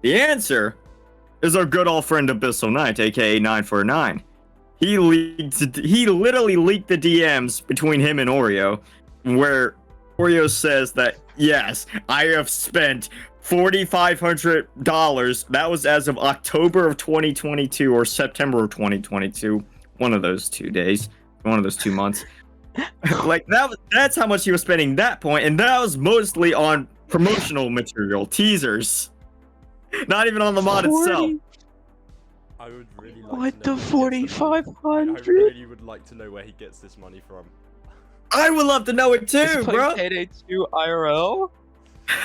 The answer is our good old friend Abyssal Knight, aka 949. He literally leaked the DMs between him and Oreo, where Oreo says that, yes, I have spent $4,500. That was as of October of 2022 or September of 2022. One of those 2 days. One of those 2 months. That's how much he was spending that point, and that was mostly on promotional material, teasers. Not even on the mod itself. I would really like What to know the where he gets the money. I 4,500? really would like to know where he gets this money from. I would love to know it too, He's playing bro. Payday 2 IRL?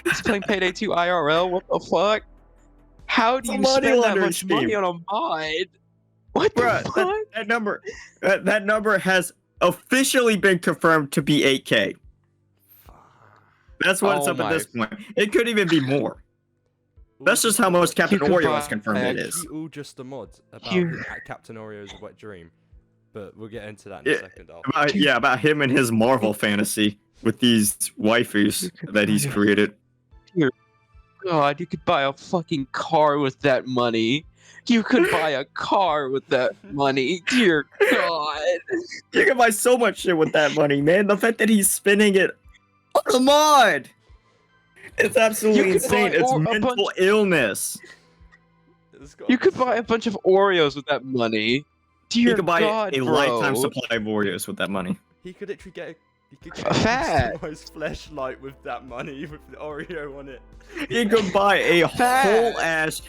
He's playing Payday 2 IRL? What the fuck? How do It's a you money spend that laundering much money scheme. on a mod? What the Bruh, fuck? that number has officially been confirmed to be 8K. That's what it's Oh up at my- this point. It could even be more. That's just how much Captain could Oreo buy- has confirmed it is. Actually all just a mod about You- Captain Oreo's wet dream. But we'll get into that in Yeah, a second. About him and his Marvel fantasy with these waifus that he's created. God, you could buy a fucking car with that money. You could buy a car with that money. Dear God. You can buy so much shit with that money, man. The fact that he's spending it on a mod. It's absolutely You could insane. buy It's a mental illness. You could buy a bunch of Oreos with that money. Dear You could buy God, a bro. lifetime supply of Oreos with that money. He could literally get A fact. a customized flashlight with that money with the Oreo on it. You could buy a Fact. whole ass,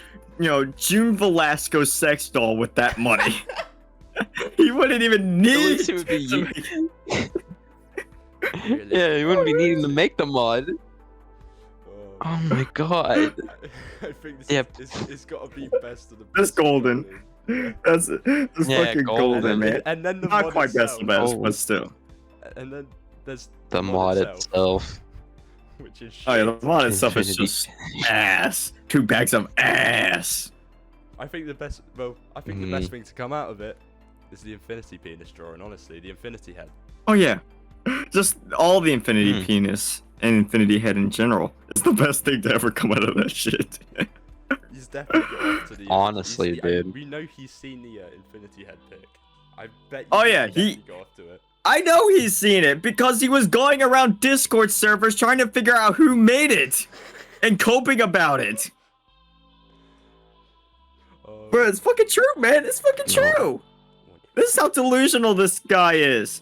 June Velasco sex doll with that money. He wouldn't even At need least it would be to you. make- Yeah, you wouldn't be needing to make the mod. Oh, Oh my God. I think this Yep. it's got to be best of the best. That's golden. That's Yeah, fucking golden, golden. man. And then the Not mod quite best itself, of best, Oh. but still. And then there's The mod itself. which is Oh yeah, shit. the mod itself is Infinity. just ass. 2 bags of ass. I think the best. Well, I think the best thing to come out of it is the infinity penis drawing. Honestly, the infinity head. Oh yeah, just all the infinity Hmm. penis and infinity head in general is the best thing to ever come out of that shit. He's definitely got off to the. Honestly, dude. We know he's seen the infinity head pic. I bet. Oh, yeah, he he- got off to it. I know he's seen it because he was going around Discord servers trying to figure out who made it and coping about it. Bro, it's fucking true, man. It's fucking true. This is how delusional this guy is.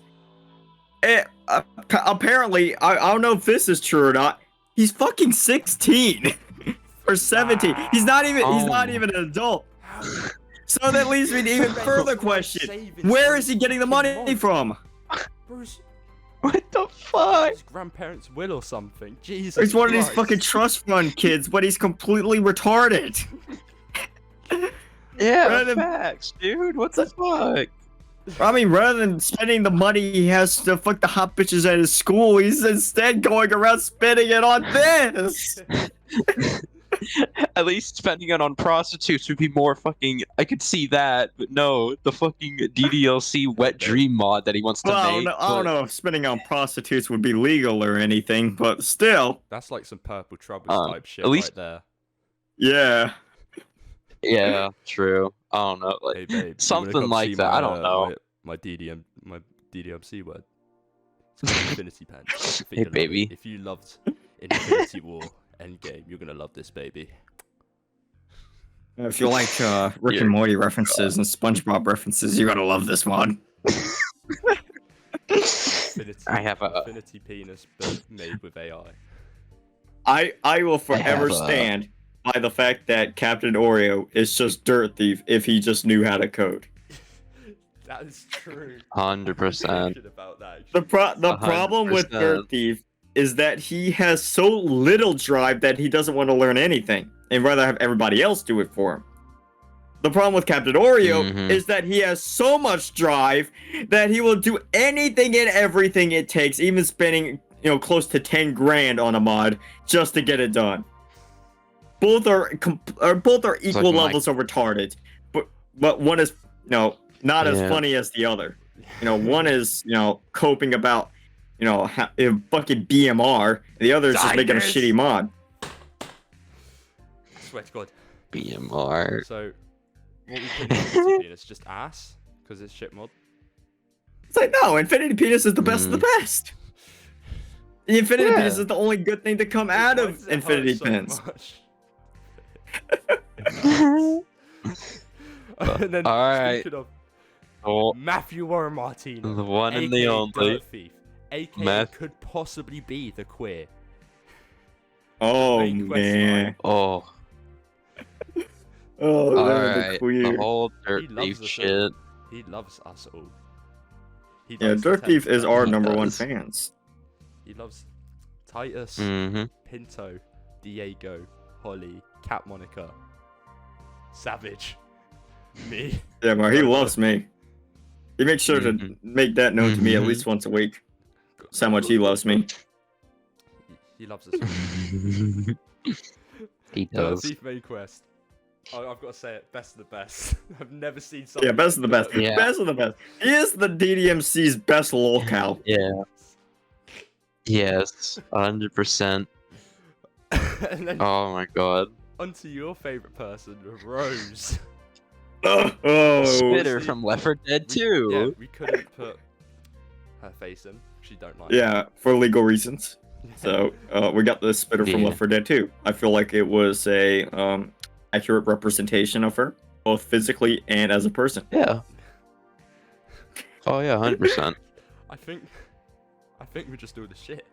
Apparently, I don't know if this is true or not. He's fucking 16 or 17. He's not even an adult. So that leads me to even further question. Where is he getting the money from? Bruce, What the fuck? his grandparents' will or something. Jesus. He's one of these Christ. fucking trust fund kids, but he's completely retarded. Yeah, Rather than- facts, dude. What the fuck? I mean, rather than spending the money he has to fuck the hot bitches at his school, he's instead going around spending it on this. At least spending it on prostitutes would be more fucking. I could see that, but no, the fucking DDLC wet dream mod that he wants to Well, make. I don't know if spending on prostitutes would be legal or anything, but still, That's like some purple troubles type shit at least- right there. yeah. Yeah, true. I don't know. Like, Hey babe, you wanna something come like see that, my, I don't know. My DDMC word. It's called Infinity Pants. I think Hey, you'll love it. baby. If you loved Infinity War Endgame, you're gonna love this baby. If you like Rick Yeah. and Morty references and SpongeBob references, you're gonna love this mod. Infinity, I have a- Infinity penis, but made with AI. I will forever have a- stand by the fact that Captain Oreo is just Dirt Thief if he just knew how to code. That is true. 100%. About that. The problem with 100%. Dirt Thief is that he has so little drive that he doesn't want to learn anything and rather have everybody else do it for him. The problem with Captain Oreo is that he has so much drive that he will do anything and everything it takes, even spending, close to 10 grand on a mod just to get it done. Both are equal levels of retarded, but one is, not as funny as the other. One is, coping about, fucking BMR. The other is just making a shitty mod. I swear to God. BMR. So, what we put in Infinity Penis? Just ass? Because it's shit mod? It's like, no, Infinity Penis is the best of the best. The Infinity Penis is the only good thing to come out of Infinity Pins. And then, speaking of Matthew Warren Martino, the one and the only Dirt Thief, aka could possibly be the queer. Oh man. Alright, the queer. the whole Dirt Thief shit. He loves us all. Dirt Thief is our number one fans. He loves Titus, Pinto, Diego, Holly, Cat Monica, Savage, me. Yeah, man, he loves me. He makes sure to make that known to me at least once a week. That's how much he loves me. He loves us all. He does. Dirt Thief main quest. Oh, I've got to say it, best of the best. I've never seen something. Yeah, best of the best. Yeah. Best of the best. He is the DDMC's best lolcow. Yeah. Yes, 100%. And then Oh my god. onto your favorite person, Rose. Spitter from Left 4 Dead 2. Yeah, we couldn't put her face in. She don't like. Yeah, for legal reasons. So we got the Spitter from Left 4 Dead 2. I feel like it was a accurate representation of her, both physically and as a person. Yeah. Oh yeah, 100%. I think we're just doing the shit.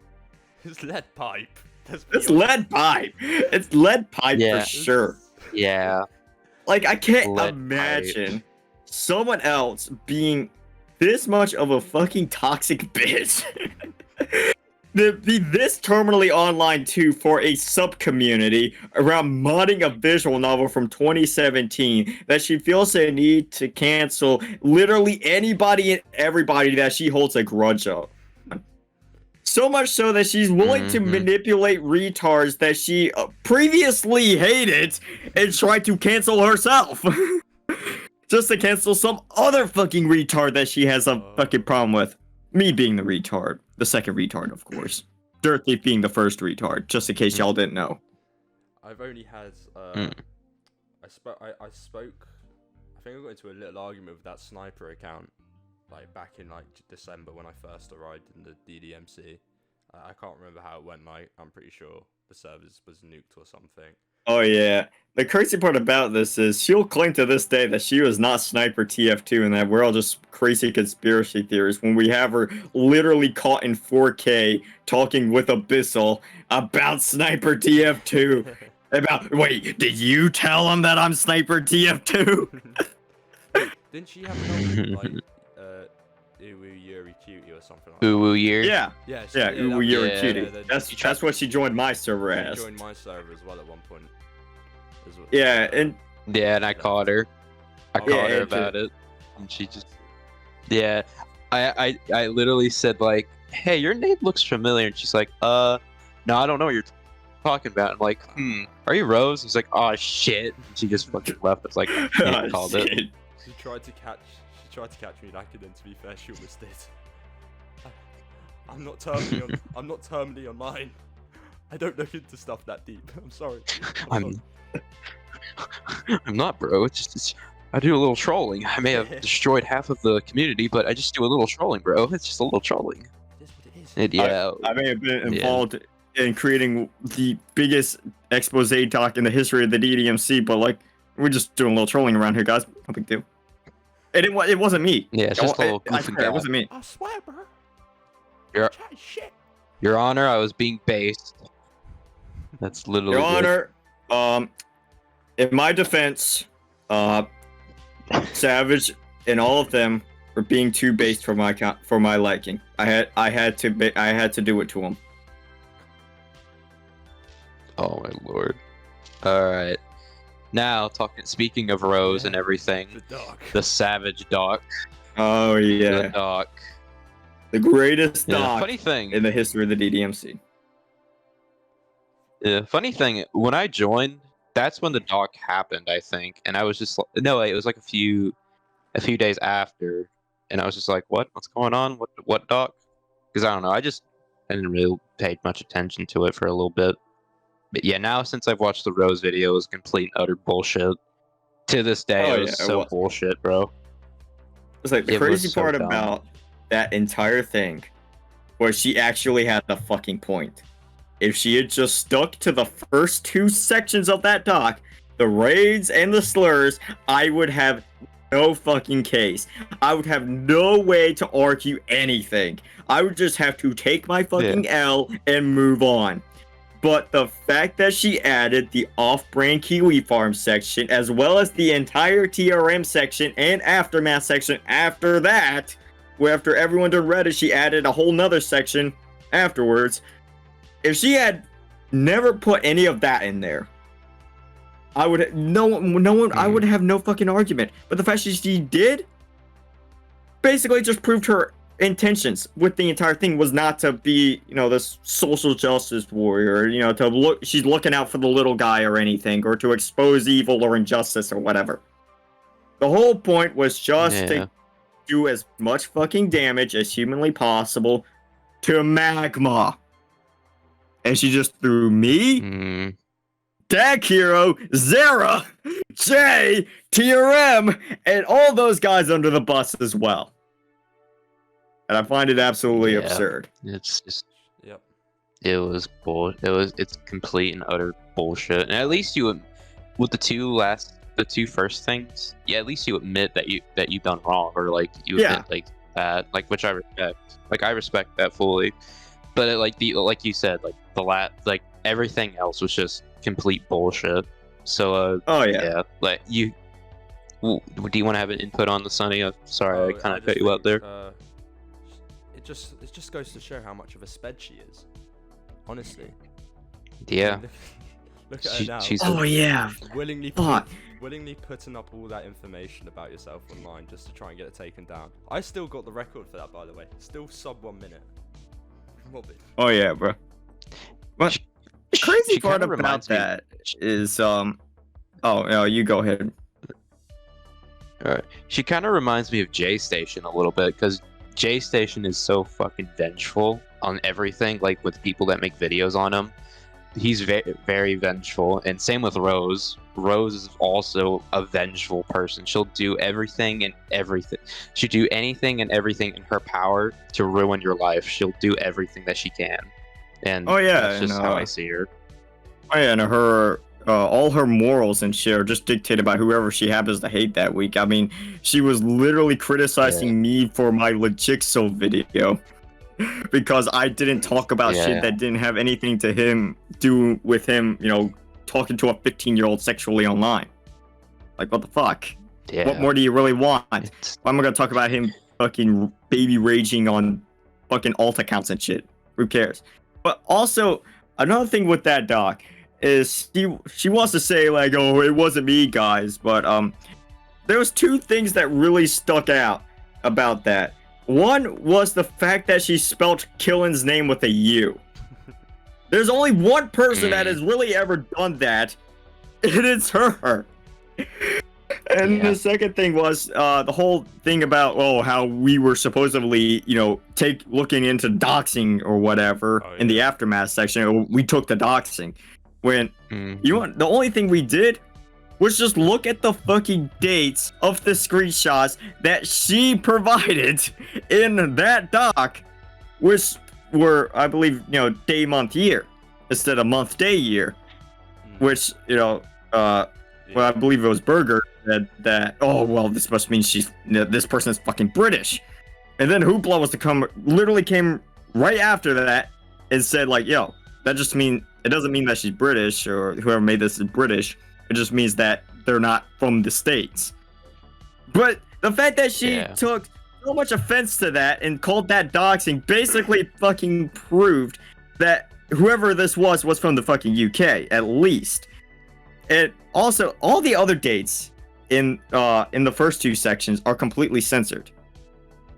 It's lead pipe. It's lead pipe. It's lead pipe Yeah. for sure. Yeah. Like, I can't Lead imagine someone else being this much of a fucking toxic bitch. To be this terminally online too for a sub-community around modding a visual novel from 2017 that she feels a need to cancel literally anybody and everybody that she holds a grudge of. So much so that she's willing to manipulate retards that she previously hated and try to cancel herself. Just to cancel some other fucking retard that she has a fucking problem with. Me being the retard. The second retard, of course. Dirt Thief being the first retard, just in case y'all didn't know. I've only had I spoke I think I got into a little argument with that sniper account like back in like December when I first arrived in the DDMC. I can't remember how it went, like I'm pretty sure the service was nuked or something. Oh yeah. The crazy part about this is she'll claim to this day that she was not Sniper TF2 and that we're all just crazy conspiracy theories when we have her literally caught in 4K talking with Abyssal about Sniper TF2. Wait, did you tell him that I'm Sniper TF2? Didn't she have an like Yuri Cutie or something like that? Uwu year. Yeah. Yeah, Yuri yeah, Cutie. That's what she joined my server She as. joined my server as well at one point. Yeah, and Yeah, and I caught her. I caught her about it, and she just. Yeah, I literally said like, "Hey, your name looks familiar," and she's like, no, I don't know what you're talking about." I'm like, are you Rose? He's like, "Oh shit!" And she just fucking left. It's like, I called it. She tried to catch me back, and then to be fair, she almost did. I'm not terminally online. I don't look into stuff that deep. I'm sorry. I'm not, bro. I do a little trolling. I may have destroyed half of the community, but I just do a little trolling, bro. It's just a little trolling. It is what it is. I may have been involved in creating the biggest expose doc in the history of the DDMC, but like, we're just doing a little trolling around here, guys. No big deal. It wasn't me. Yeah, it's just a little I goofing swear, it guy. wasn't me. I swear, bro. Your, Shit. Your Honor, I was being based. That's literally. Your Honor, in my defense, Savage and all of them were being too based for my liking. I had to do it to him. Oh my lord. All right. Now speaking of Rose and everything, The dog. the Savage Doc. Oh The yeah, Doc. the greatest Yeah, doc funny thing. in the history of the DDMC. Yeah, funny thing. When I joined, that's when the doc happened, I think, and I was just no, it was like a few days after, and I was just like, what? What's going on? What doc? Because I don't know. I didn't really pay much attention to it for a little bit. But yeah, now since I've watched the Rose video, it was complete and utter bullshit. To this day, Oh, it yeah, was it so was. bullshit, bro. It's like the It was crazy so part dumb. about that entire thing was she actually had a fucking point. If she had just stuck to the first two sections of that doc, the raids and the slurs, I would have no fucking case. I would have no way to argue anything. I would just have to take my fucking L and move on. But the fact that she added the off-brand Kiwi Farm section, as well as the entire TRM section and Aftermath section after that, where after everyone done Reddit, she added a whole nother section afterwards. If she had never put any of that in there, I would I would have no fucking argument. But the fact that she did basically just proved her intentions with the entire thing was not to be, this social justice warrior, she's looking out for the little guy or anything, or to expose evil or injustice or whatever. The whole point was just to do as much fucking damage as humanly possible to Magma. And she just threw me, Dag Hero, Zara, Jay, TRM, and all those guys under the bus as well. And I find it absolutely absurd. It's just, Yep. it was it's complete and utter bullshit. And at least you, with the two first things, at least you admit that you've done wrong, or like you admit like that, like, which I respect. Like, I respect that fully. But like you said, like everything else was just complete bullshit. So like do you want to have an input on the Sunny? Sorry, I kind of cut you out there. It just goes to show how much of a sped she is. Honestly. Yeah. Look at her now. She's willingly putting up all that information about yourself online just to try and get it taken down. I still got the record for that, by the way. Still sub 1 minute. Oh yeah, bro. But the crazy part about that is you go ahead. Alright. She kind of reminds me of J Station a little bit, because J Station is so fucking vengeful on everything, like with people that make videos on him. He's very, very vengeful, and same with Rose. Rose is also a vengeful person. She'll do everything and everything. She'll do anything and everything in her power to ruin your life. She'll do everything that she can. And that's just how I see her. Oh yeah, and her all her morals and shit are just dictated by whoever she happens to hate that week. I mean, she was literally criticizing me for my Legixo video because I didn't talk about shit that didn't have anything to do with him, talking to a 15-year-old sexually online. Like, what the fuck? Yeah. What more do you really want? Why am I gonna talk about him fucking baby raging on fucking alt accounts and shit? Who cares? But also, another thing with that doc is she wants to say, like, oh, it wasn't me, guys, but there was two things that really stuck out about that. One was the fact that she spelled Killen's name with a U. There's only one person that has really ever done that, and it's her. And the second thing was the whole thing about how we were supposedly, looking into doxing or whatever in the aftermath section. We took the doxing when the only thing we did was just look at the fucking dates of the screenshots that she provided in that doc, which were, I believe, day, month, year instead of month, day, year, which, well, I believe it was Burger that this must mean this person is fucking British. And then Hoopla was literally came right after that and said, like, yo, it doesn't mean that she's British or whoever made this is British. It just means that they're not from the States. But the fact that she took so much offense to that and called that doxing basically fucking proved that whoever this was from the fucking UK at least. And also, all the other dates in the first two sections are completely censored.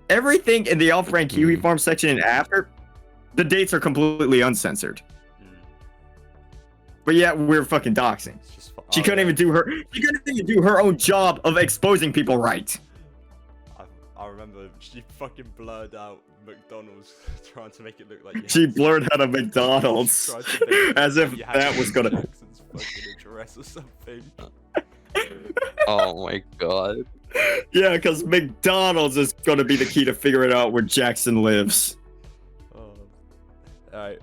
Everything in the off-brand Kiwi Farm section and after, the dates are completely uncensored. But yeah, we're fucking doxing. She couldn't even do her own job of exposing people right. I remember she fucking blurred out McDonald's trying to make it look like she blurred out a McDonald's as if that was gonna Jackson's fucking address or something. Oh my god. Yeah, because McDonald's is gonna be the key to figuring out where Jackson lives. Alright,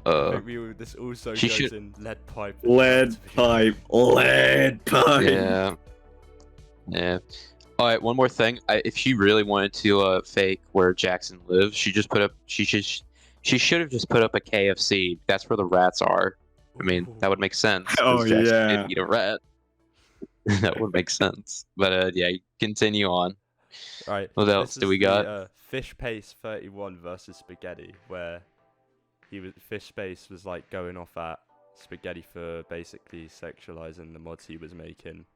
this also She goes should- in lead pipe. Lead pipe. Yeah. Yeah. All right. One more thing. If she really wanted to fake where Jackson lives, she just put up. She should have just put up a KFC. That's where the rats are. I mean, that would make sense. 'cause Oh, Jackson yeah. did eat a rat. That would make sense. But yeah, continue on. Right. What else this do is we got? The, Fish Pace 31 versus Spaghetti, where Fish Pace was like going off at Spaghetti for basically sexualizing the mods he was making.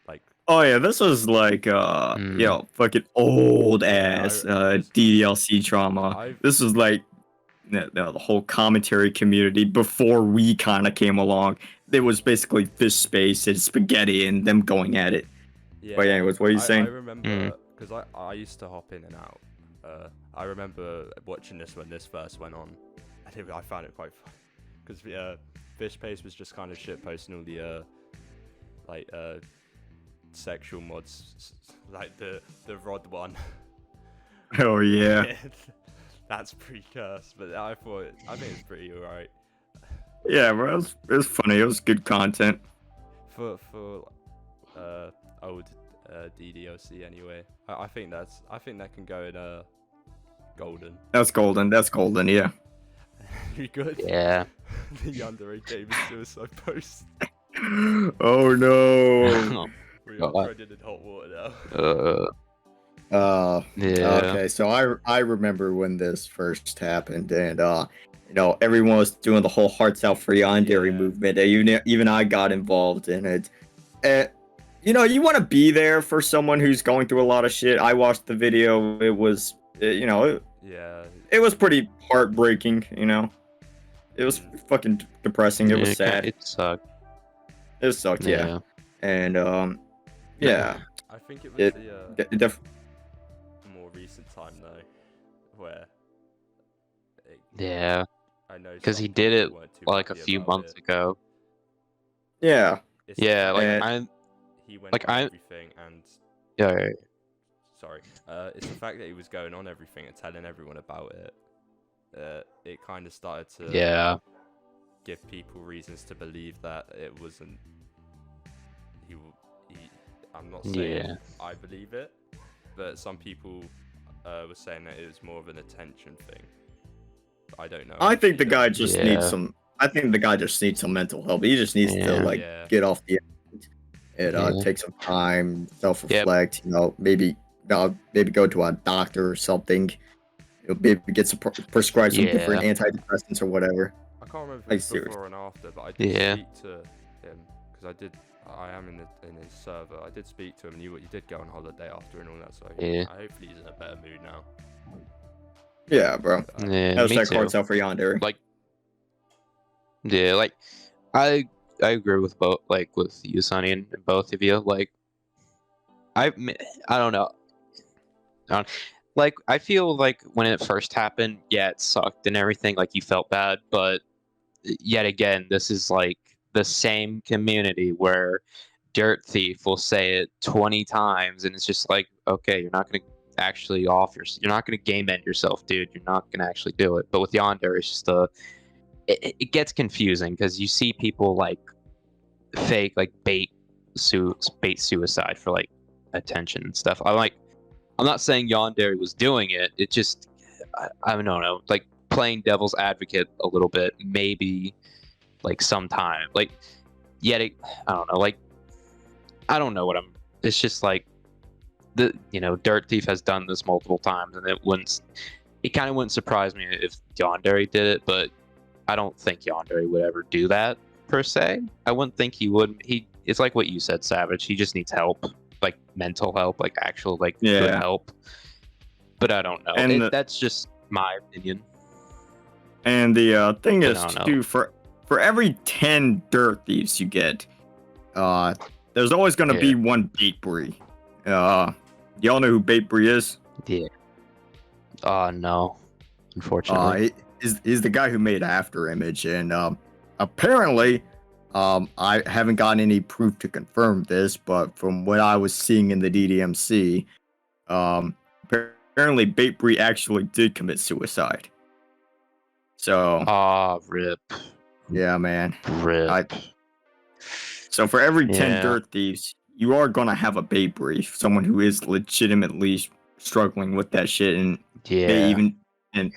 Like, Oh yeah, this was like fucking old ass DDLC drama. This was like the whole commentary community before we kind of came along. It was basically Fish Space and Spaghetti and them going at it. yeah. But anyways, what are you saying? I remember because I used to hop in and out. I remember watching this when this first went on. I found it quite fun because Fish Pace was just kind of shit posting all the sexual mods, like the Rod one. Oh yeah. That's pretty cursed, but I think it's pretty alright. Yeah, bro, it was funny. It was good content. For old DDLC anyway. I think that can go in golden. That's golden. That's golden. Yeah. You good? Yeah. The Yandere Davis suicide post. Oh no. We are thrown in hot water now. Yeah. Okay, so I remember when this first happened, and everyone was doing the whole Hearts Out for Yandere movement. And even I got involved in it. You want to be there for someone who's going through a lot of shit. I watched the video. It was, it was pretty heartbreaking. It was fucking depressing. It was sad. It sucked. It sucked. Yeah. And yeah. I think it was the more recent time though, where. I know. Because he did it like a few months ago. Yeah. Yeah, like he went like on I everything and. Yeah. Sorry. It's the fact that he was going on everything and telling everyone about it. It kind of started to give people reasons to believe that it wasn't. I'm not saying I believe it, but some people were saying that it was more of an attention thing. But I don't know. I think the guy just needs some. I think the guy just needs some mental help. He just needs to get off the and take some time, self-reflect. Maybe go to a doctor or something. Maybe get some prescribed some different antidepressants or whatever. I can't remember if it was before and after, but I did speak to him because I am in his server. I did speak to him. And you did go on holiday after and all that, so hopefully he's in a better mood now. Yeah, bro. Yeah, me too. Hearts Out for Yandere. I agree with both, with you, Sonny, and both of you. I don't know. I feel like when it first happened, it sucked and everything. You felt bad, but yet again, this is the same community where Dirt Thief will say it 20 times, and it's just okay, you're not gonna actually you're not gonna game end yourself, dude. You're not gonna actually do it. But with Yonder, it's just it gets confusing because you see people fake bait suicide for attention and stuff. I'm not saying Yandere was doing it. It just I don't know, playing devil's advocate a little bit, maybe sometime. I don't know, I don't know what it's just Dirt Thief has done this multiple times, and it kind of wouldn't surprise me if Yandere did it, but I don't think Yandere would ever do that per se. I wouldn't think he would. It's like what you said, Savage. He just needs help, like mental help, like actual like good help. But I don't know. And that's just my opinion. And the thing is, too, for every 10 dirt thieves you get, there's always going to be one bait bree. Y'all know who bait bree is? Yeah. No. Unfortunately. He's the guy who made After Image, and apparently, I haven't gotten any proof to confirm this, but from what I was seeing in the DDMC, apparently bait bree actually did commit suicide. So. Rip. Yeah, man. Rip. So for every 10 dirt thieves, you are gonna have a bait brief, someone who is legitimately struggling with that shit, and they even, in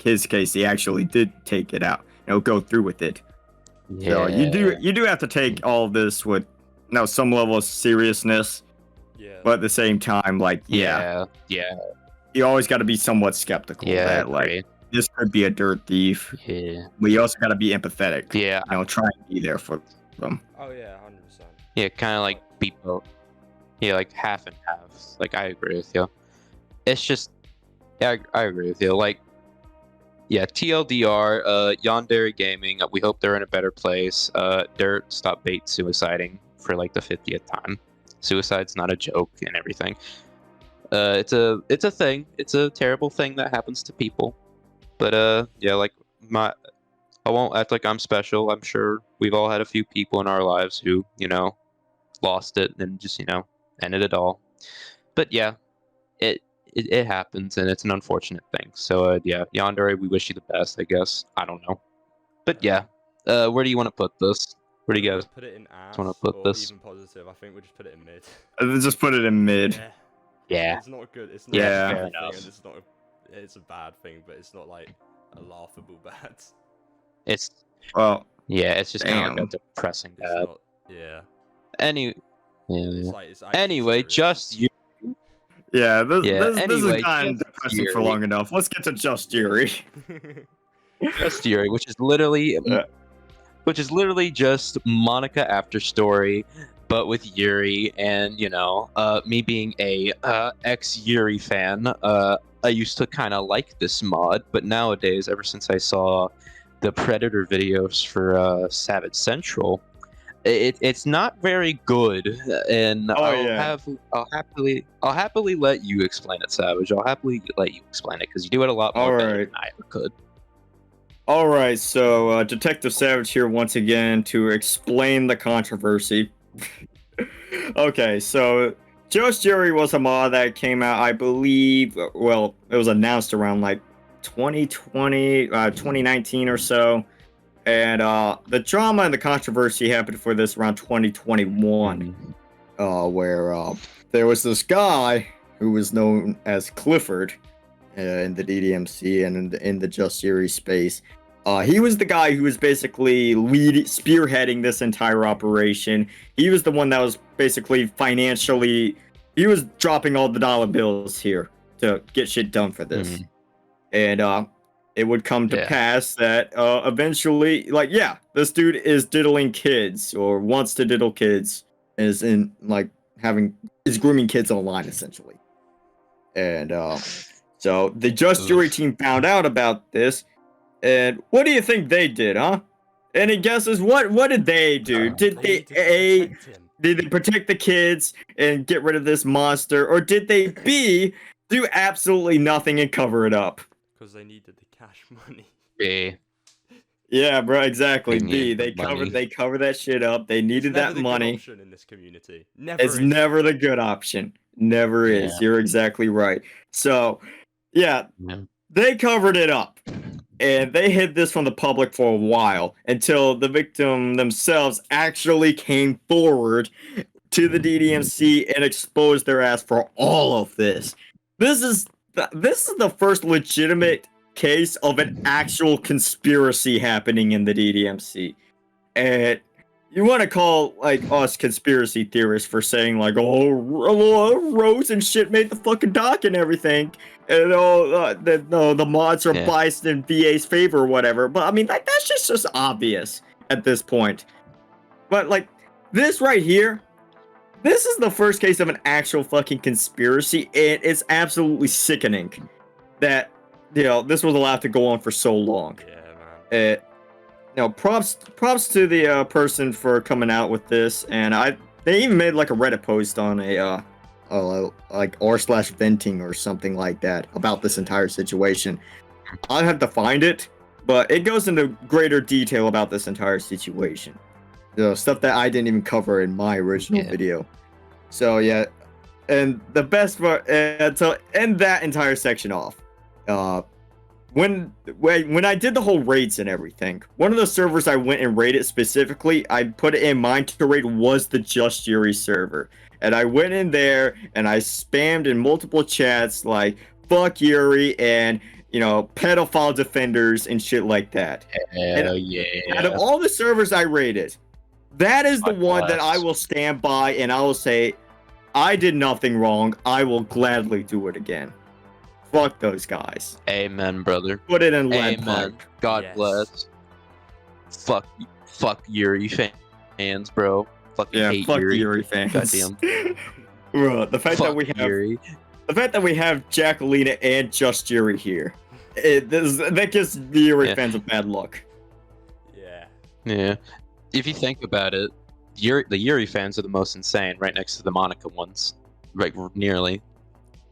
his case, he actually did take it out, go through with it. So you do have to take all of this with some level of seriousness, but at the same time, you always got to be somewhat skeptical that like this could be a dirt thief. Yeah, but you also got to be empathetic. Yeah, try and be there for them. Oh yeah, 100%. Yeah, kind of like be both. Yeah, like half and half. Like I agree with you. It's just, I agree with you. Like, TLDR, Yandere Gaming. We hope they're in a better place. Dirt, stop bait suiciding for like the 50th time. Suicide's not a joke and everything. It's a thing. It's a terrible thing that happens to people. But I won't act like I'm special. I'm sure we've all had a few people in our lives who, lost it and just, ended it all. But yeah, it happens and it's an unfortunate thing. So Yandere, we wish you the best, I guess. I don't know. But yeah, where do you want to put this? Where do you guys put it in ass want to put or this? even positive? I think we'll just put it in mid. Just put it in mid. Yeah. It's not good. It's not fair a enough. thing, and it's a bad thing, but it's not like a laughable bad. It's it's just kind of like a depressing bad. Anyway, just you. Yeah, this is kind of depressing for long enough. Let's get to Just Yuri. Just Yuri, which is literally just Monica After Story, but with Yuri. And me being a ex Yuri fan, I used to kind of like this mod, but nowadays, ever since I saw the Predator videos for Savage Sentral, it's not very good, and I'll happily let you explain it, Savage. I'll happily let you explain it because you do it a lot more better than I ever could. All right, so Detective Savage here once again to explain the controversy. Okay, so Just Yuri was a mod that came out, I believe, well, it was announced around like 2020, 2019 or so. And the drama and the controversy happened for this around 2021, where there was this guy who was known as Clifford in the DDMC and in the Just Yuri space. He was the guy who was basically spearheading this entire operation. He was the one that was basically financially, he was dropping all the dollar bills here to get shit done for this. And it would come to pass that eventually, this dude is diddling kids or wants to diddle kids, is grooming kids online essentially. And so the Just Yuri team found out about this, and what do you think they did, huh? Any guesses? What did they do? Did they protect the kids and get rid of this monster, or did they B, do absolutely nothing and cover it up? Because they needed the cash money. Yeah, bro, exactly. They cover that shit up. They needed that money. Option in this community. It's never the good option. Never is. You're exactly right. So, they covered it up. And they hid this from the public for a while until the victim themselves actually came forward to the DDMC and exposed their ass for all of this. This is the first legitimate case of an actual conspiracy happening in the DDMC. And you want to call like us conspiracy theorists for saying like, oh, Rose and shit made the fucking doc and everything, and the mods are biased in VA's favor or whatever. But I mean, like that's just obvious at this point. But like this right here, this is the first case of an actual fucking conspiracy, and it's absolutely sickening that this was allowed to go on for so long. Yeah, man. Props to the person for coming out with this, and they even made like a Reddit post on a like r/venting or something like that about this entire situation. I'll have to find it, but it goes into greater detail about this entire situation. Stuff that I didn't even cover in my original video. So yeah, and the best part, to end that entire section off, when I did the whole raids and everything, one of the servers I went and raided specifically, I put it in mind to raid was the Just Yuri server. And I went in there and I spammed in multiple chats like, fuck Yuri and, pedophile defenders and shit like that. Hell yeah. Out of all the servers I raided, that is the one that I will stand by and I will say, I did nothing wrong. I will gladly do it again. Fuck those guys. Amen, brother. Put it in lead Amen. pipe. God bless. Fuck Yuri fans, bro. Fucking hate fuck Yuri. Yuri fans. Goddamn. Bro, the fact that we have Jacqueline and Just Yuri here, that gives the Yuri fans a bad look. Yeah. Yeah. If you think about it, the Yuri fans are the most insane, right next to the Monica ones, like nearly.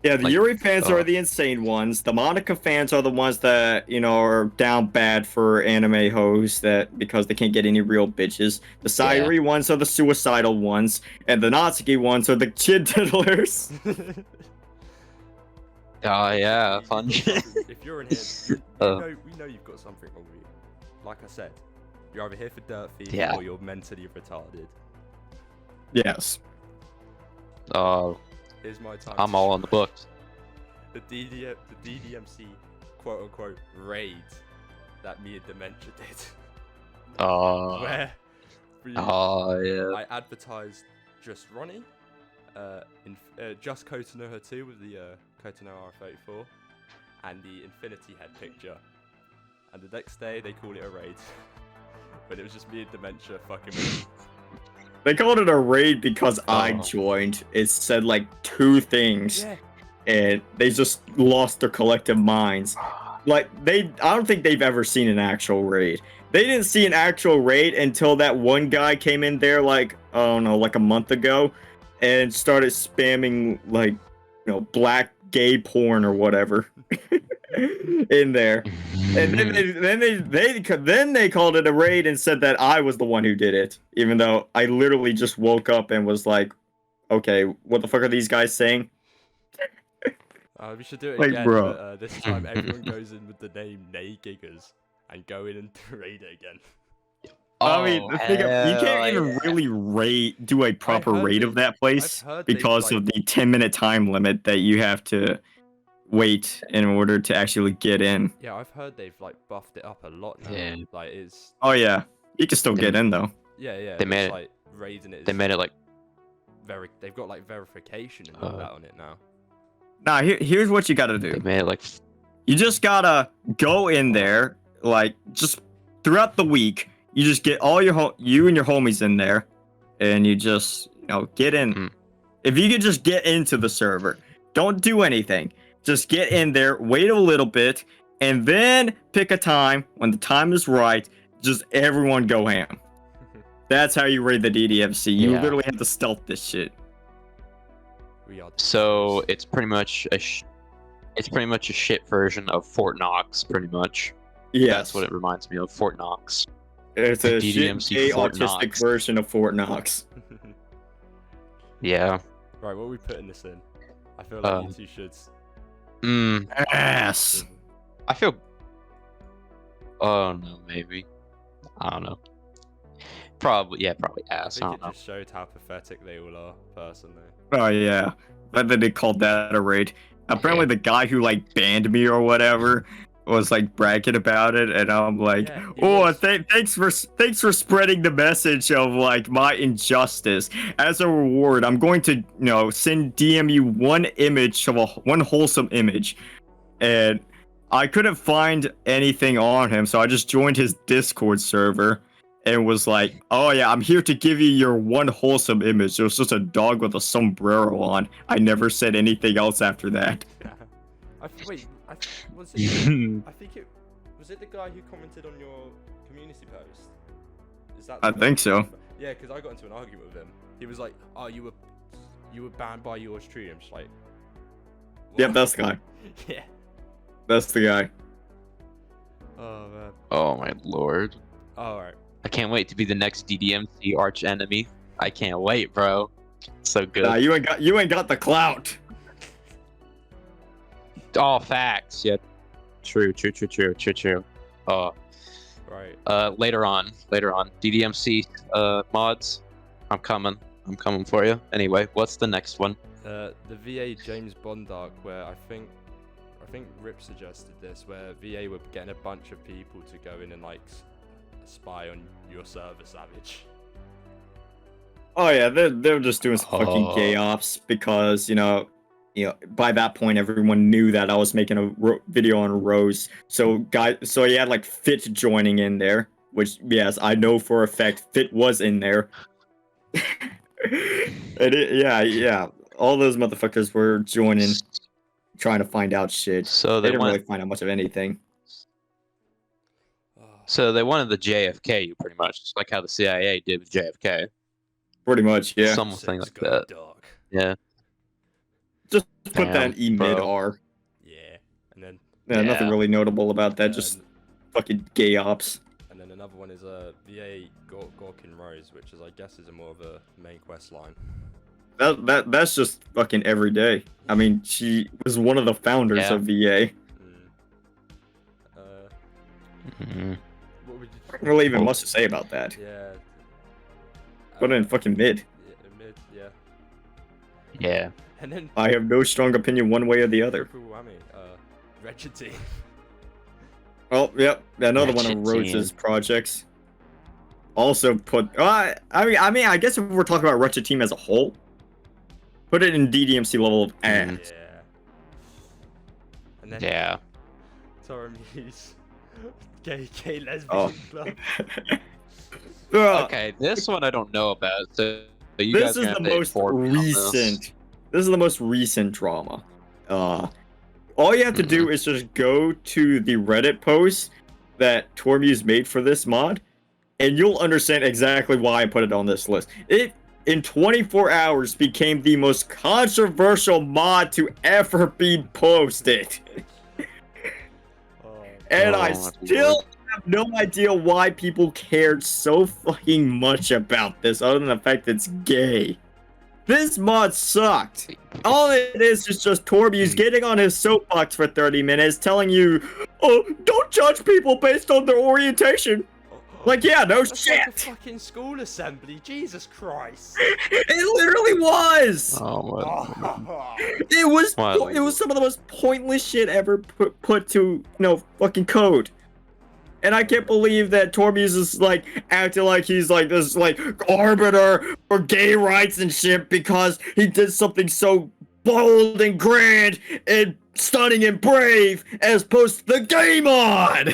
Yeah, the Yuri fans are the insane ones. The Monica fans are the ones that, are down bad for anime hoes because they can't get any real bitches. The Sayuri ones are the suicidal ones, and the Natsuki ones are the kid diddlers. Oh yeah, fun. If you're in here, we know you've got something wrong with you. Like I said, you're either here for dirt feed or you're mentally retarded. Yes. Here's my time. I'm all on the books. The DDMC quote unquote raid that me and Dementia did. Where I advertised just Ronnie, just Kotonoha 2 with the Kotonoha R34 and the Infinity Head picture. And the next day they called it a raid. But it was just me and Dementia fucking with. They called it a raid because I joined. It said like 2 things, and they just lost their collective minds. Like I don't think they've ever seen an actual raid. They didn't see an actual raid until that one guy came in there like like a month ago, and started spamming like black gay porn or whatever in there. And then they called it a raid and said that I was the one who did it, even though I literally just woke up and was like, okay, what the fuck are these guys saying? We should do it like, again, bro. but this time everyone goes in with the name Nay Giggers and go in and raid it again. I mean, the thing you can't even really do a proper raid of that place because of the 10-minute time limit that you have to wait in order to actually get in. Yeah, I've heard they've like buffed it up a lot now. Yeah. Like it's. Oh yeah, you can still get in though. Yeah. They made it. Like raiding it. They made it like. They've got like verification and all that on it now. Nah, here's what you gotta do. They made it like. You just gotta go in there, like just throughout the week. You just get all you and your homies in there, and you just get in. If you could just get into the server, don't do anything. Just get in there, wait a little bit, and then pick a time. When the time is right, just everyone go ham. That's how you raid the DDMC. You literally have to stealth this shit. So it's pretty much a shit version of Fort Knox, pretty much. Yes. That's what it reminds me of, Fort Knox. It's a DDMC shit Fort autistic Knox. version of Fort Knox. Yeah. Right, what are we putting this in? I feel like you two should. Ass. I feel. Oh no, maybe. I don't know. Probably ass. I I think don't know. it just showed how pathetic they all are, personally. Oh yeah, but then they called that a raid. Apparently, the guy who like banned me or whatever, was like bragging about it, and I'm like, Yeah, he oh, was. thanks for spreading the message of like my injustice. As a reward, I'm going to send DM you one image of one wholesome image, and I couldn't find anything on him, so I just joined his Discord server and was like, oh yeah, I'm here to give you your one wholesome image. It was just a dog with a sombrero on. I never said anything else after that. Was it? I think it was it the guy who commented on your community post. Is that? I think so. Yeah, because I got into an argument with him. He was like, "Oh, you were banned by yours truly." I'm just like, what? Yep, that's the guy. Yeah. That's the guy. Oh man. Oh my lord. All right. I can't wait to be the next DDMC arch enemy. I can't wait, bro. So good. Nah, you ain't got the clout. All facts. Yeah. True. Right. Later on. DDMC mods. I'm coming for you. Anyway, what's the next one? The VA James Bond arc, where I think Rip suggested this, where VA were getting a bunch of people to go in and like spy on your server, Savage. Oh yeah, they're just doing some fucking gay ops because by that point everyone knew that I was making a video on Rose. So he had like Fit joining in there, which yes, I know for a fact Fit was in there. Yeah, all those motherfuckers were joining, trying to find out shit. So they didn't really find out much of anything. So they wanted the JFK you pretty much, just like how the CIA did with JFK. Pretty much, yeah. Something like that. Dog. Yeah. Just put that Damn, in E mid bro. R. Yeah, and then Yeah, nothing Yeah. really notable about that. and- Just fucking gay ops. and then another one is VA Gorkin Rose, which is I guess is a more of a main quest line. That's just fucking every day. I mean, she was one of the founders Yeah. of VA. Mhm. What would I don't really even much to say about that. Yeah. Put it in fucking mid. Mid, yeah. Yeah. And then I have no strong opinion one way or the other. triple whammy, Wretched Team. Oh, yep, another one of Wretched Rose's Team. projects. Also put. I mean, I guess if we're talking about Wretched Team as a whole, put it in DDMC level of ass. Yeah. And then Yeah. Tormuse. Gay lesbian Oh. club. Okay, this one I don't know about. So you This guys is gonna the have to most inform me on this. recent. This is the most recent drama. All you have to do is just go to the Reddit post that Tormuse made for this mod, and you'll understand exactly why I put it on this list. It in 24 hours became the most controversial mod to ever be posted. And I Oh, still have no idea why people cared so fucking much about this, other than the fact it's gay. This mod sucked. All it is just Tormuse getting on his soapbox for 30 minutes, telling you, "Oh, don't judge people based on their orientation." Like, yeah, no That's like a shit. fucking school assembly. Jesus Christ. It literally was. Oh my. It was. Wow. It was some of the most pointless shit ever put to fucking code. And I can't believe that Tormuse is like acting like he's like this like arbiter for gay rights and shit because he did something so bold and grand and stunning and brave as opposed to the gay mod.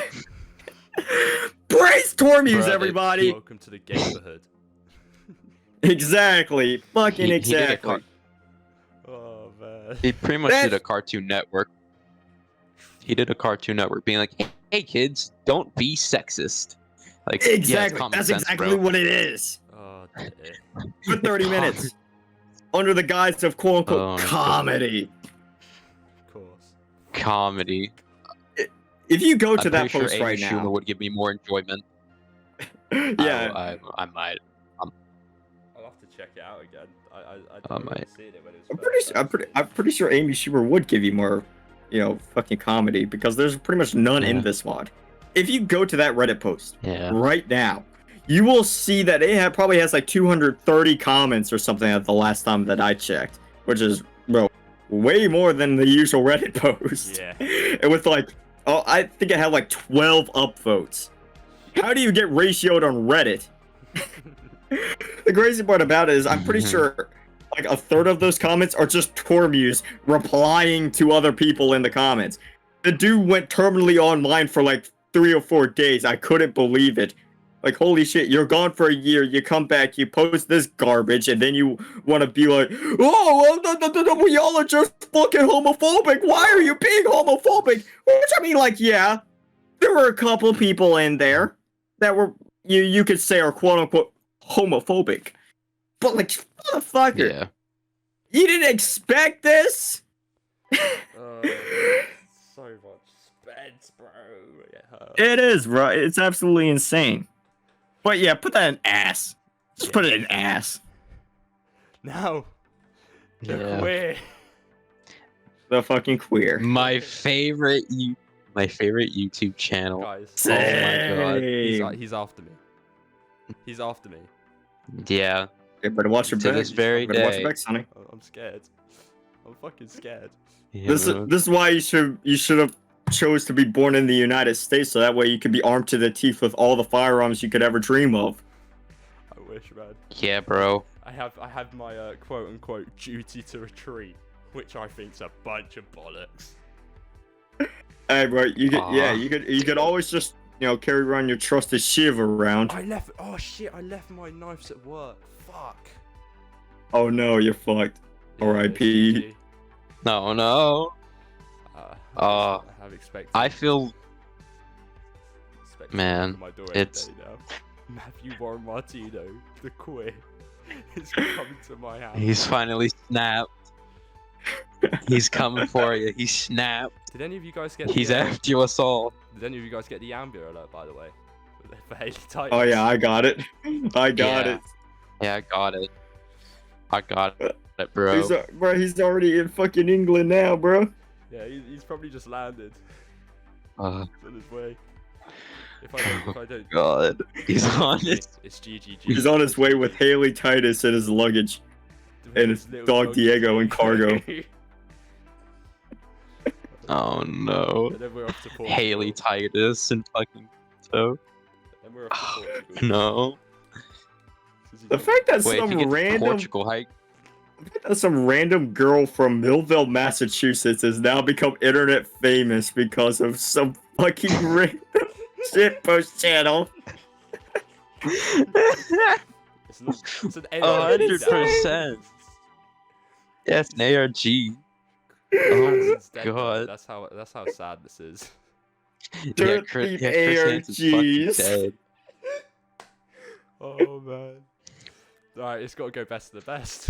Praise Tormuse, Bruh, everybody. Welcome to the neighborhood. Exactly. Fucking He did a exactly. Oh man. He pretty much did a Cartoon Network. He did a Cartoon Network being like, "Hey kids, don't be sexist." Like yeah, it's Exactly. common That's sense, exactly bro. what it is. Oh dear. For 30 minutes. Under the guise of quote unquote Oh, my comedy. Of course. Comedy. If you go to I'm that pretty sure post Amy right Schumer now. would give me more enjoyment. Yeah. I might. I'll have to check it out again. I don't remember might. seeing it when it was I'm first I'm pretty sure Amy Schumer would give you more, fucking comedy because there's pretty much none in Yeah. this mod. If you go to that Reddit post Yeah. right now, you will see that it probably has like 230 comments or something at the last time that I checked, which is way more than the usual Reddit post. Yeah. And with like Oh, I think it had like 12 upvotes. How do you get ratioed on Reddit? The crazy part about it is I'm pretty sure like a third of those comments are just Tormuse replying to other people in the comments. The dude went terminally online for like 3 or 4 days. I couldn't believe it. Like, holy shit, you're gone for a year, you come back, you post this garbage, and then you want to be like, oh, well, we all are just fucking homophobic. Why are you being homophobic? Which, I mean, like, yeah, there were a couple people in there that were, you could say are quote-unquote homophobic. But, like, motherfucker, Yeah. you didn't expect this? So much speds, bro. It hurts. It is, bro. It's absolutely insane. But yeah, put that in ass. Just put it in ass. Now, the Yeah. queer. The fucking queer. My favorite YouTube channel. Guys, Oh my god. he's after me. He's after me. Yeah. You better watch your To back. this very You better watch day. your back, Sonny. I'm scared. I'm fucking scared. Yeah, This is why you should have chose to be born in the United States, so that way you could be armed to the teeth with all the firearms you could ever dream of. I wish, man. yeah, bro. I have my quote unquote duty to retreat, which I think's a bunch of bollocks. Hey, bro, you could always just carry around your trusted shiv around. Oh shit! I left my knives at work. Fuck. Oh no, you're fucked. R.I.P. No. I have expected. I feel man, my door it's- any day now. Matthew Warren Martino, the queer, is coming to my house. he's finally snapped. He's coming for you. He snapped. Did any of you guys get? He's the, after us all. Did any of you guys get the Amber alert, by the way, for Haley Titus? Oh yeah, I got it. I got Yeah. it. Yeah, I got it, bro. He's already in fucking England now, bro. Yeah, he's probably just landed. Uh, He's on his way. If I don't. God, he's on it. It's GGG. He's on his way with Haley Titus and his luggage. and his Little dog Diego in cargo. Oh no. And then we're off to Portugal. Haley Titus and fucking so. And we're off to Portugal. No. The fact that Wait, if you some get to random Portugal, girl from Millville, Massachusetts has now become internet famous because of some fucking random shitpost channel. It's an ARG. 100%. Yeah, it's an ARG. Oh Hanson's dead, God. That's how sad this is. Yeah, Dirt Chris deep Hansen's fucking ARGs. dead. Oh man. Alright, it's got to go best of the best.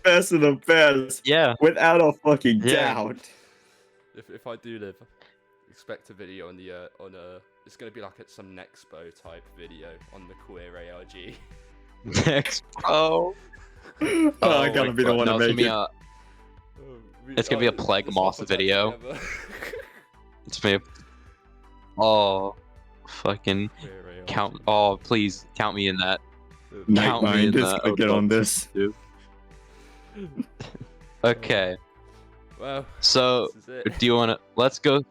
Best of the best, Yeah. without a fucking Yeah. doubt. If I do live, expect a video on the it's gonna be like some Nexpo type video on the queer ARG. Next. Oh. I gotta my be the God. one No, to it's make gonna it. It's gonna be a Plague let's Moth not put that video. together. It's me. Oh. Fucking Queer ARG. count. Oh, please count me in that. Count me Nightmind in is that. gonna get on this. Okay. Well, So, this is it. do you want to? Let's go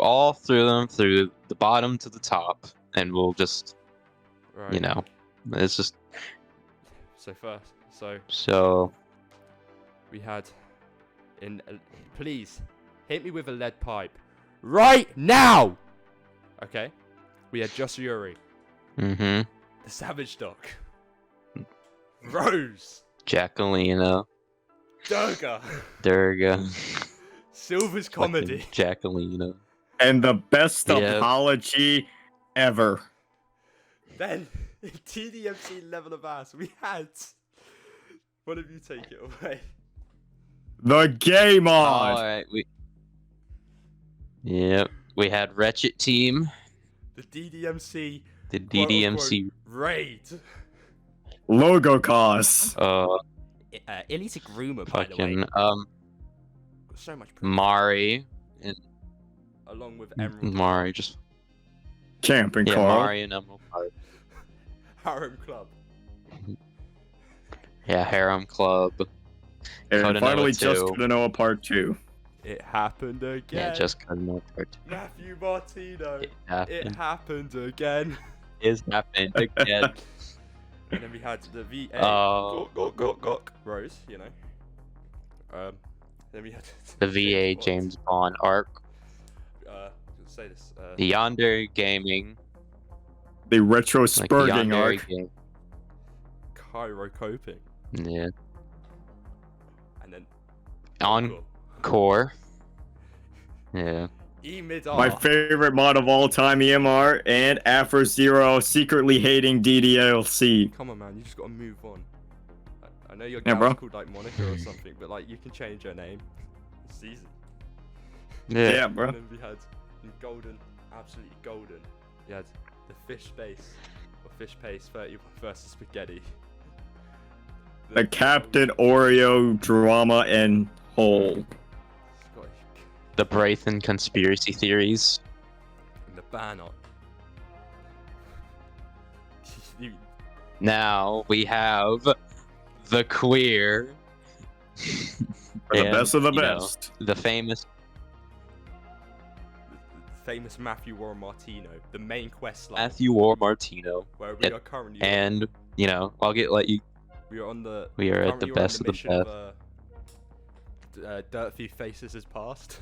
all through them, through the bottom to the top, and we'll just, Right. you know, it's just So first, so. we had please hit me with a lead pipe right now. Okay, we had just Yuri, Mm-hmm. the Savage Dog, Rose, Jacqueline, Durga, Durga, Silver's Comedy, Jacqueline. And the best Yeah. apology ever. then in DDMC level of ass we had. One of you take it away. The game All on. right, Yep, we had Wretched Team, The DDMC the quote, DDMC, unquote, raid. Logo Cars. Illicit rumor, by the way. fucking So much proof. Mari, Along with Emerald, Mari, just Camping yeah, car. Mari and Emerald. Harem Club. Yeah, Harem Club. And Coda finally Noah just 2. Coda Noah Part 2. It happened again. Yeah, just cut no part. Matthew Martino. It happened. It happened again. It's happened again. And then we had the VA Oh. gok Rose, you know. Then we had The VA James Bond arc. Say this. The Yonder Gaming. The retro Like the spurging Yandere arc. game. Cairo coping, Yeah. and then Encore. Yeah. E-mid-R. My favorite mod of all time, EMR, and Afro Zero secretly hating DDLC. Come on, man, you just gotta move on. I know your Yeah, gal's bro. called like Monica or something, but like you can change her name. It's easy. Yeah, bro. And then we had in golden, absolutely golden. We had the fish base or fish paste 31 versus spaghetti. The Captain Oreo drama and whole. Scottish The Braithen conspiracy theories. and the banner. You- Now we have the queer. For the and, best of the you know, best. the famous. famous Matthew Warren Martino, the main quest line, Matthew War Martino. where we are currently. And, you know, We are on the. we are at the currently we're on best of the mission best. Dirt Thief Faces his past.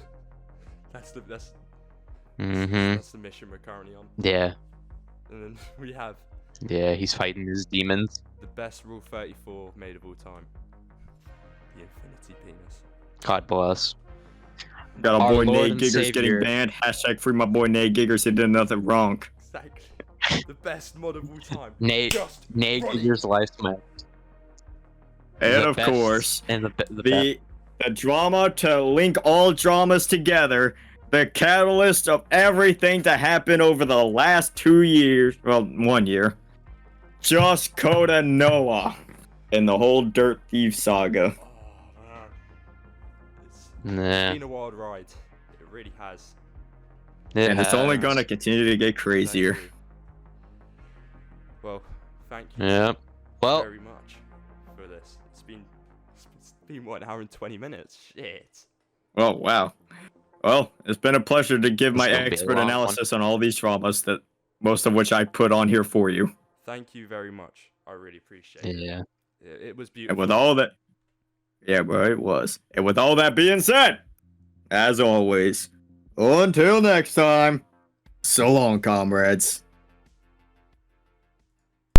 that's the Mm-hmm. that's the mission we're currently on. Yeah. And then we have Yeah, he's fighting his demons. the best Rule 34 made of all time. The Infinity Penis. God bless. Got a Our boy Lord Nate and Giggers Savior. getting banned. Hashtag free my boy Nate Giggers. He did nothing wrong. Exactly. The best mod of all time. Nate Just Giger's Year's life's match. And The of best- course, And the best. the drama to link all dramas together. The catalyst of everything to happen over the last 2 years. Well, 1 year. Just Coda Noah. And the whole Dirt Thief saga. Oh man. It's Nah. been a wild ride. It really has. And it's only has. gonna continue to get crazier. Exactly. Well, thank you Yeah. Well, very much for this. It's been what, an hour and 20 minutes? Shit. Oh, wow. Well, it's been a pleasure to give It's my gonna be a expert long analysis on all these dramas that most of which I put on here for you. Thank you very much. I really appreciate it. yeah. It was And beautiful. with all that, yeah, bro, it was. And with all that being said, as always, until next time, so long, comrades.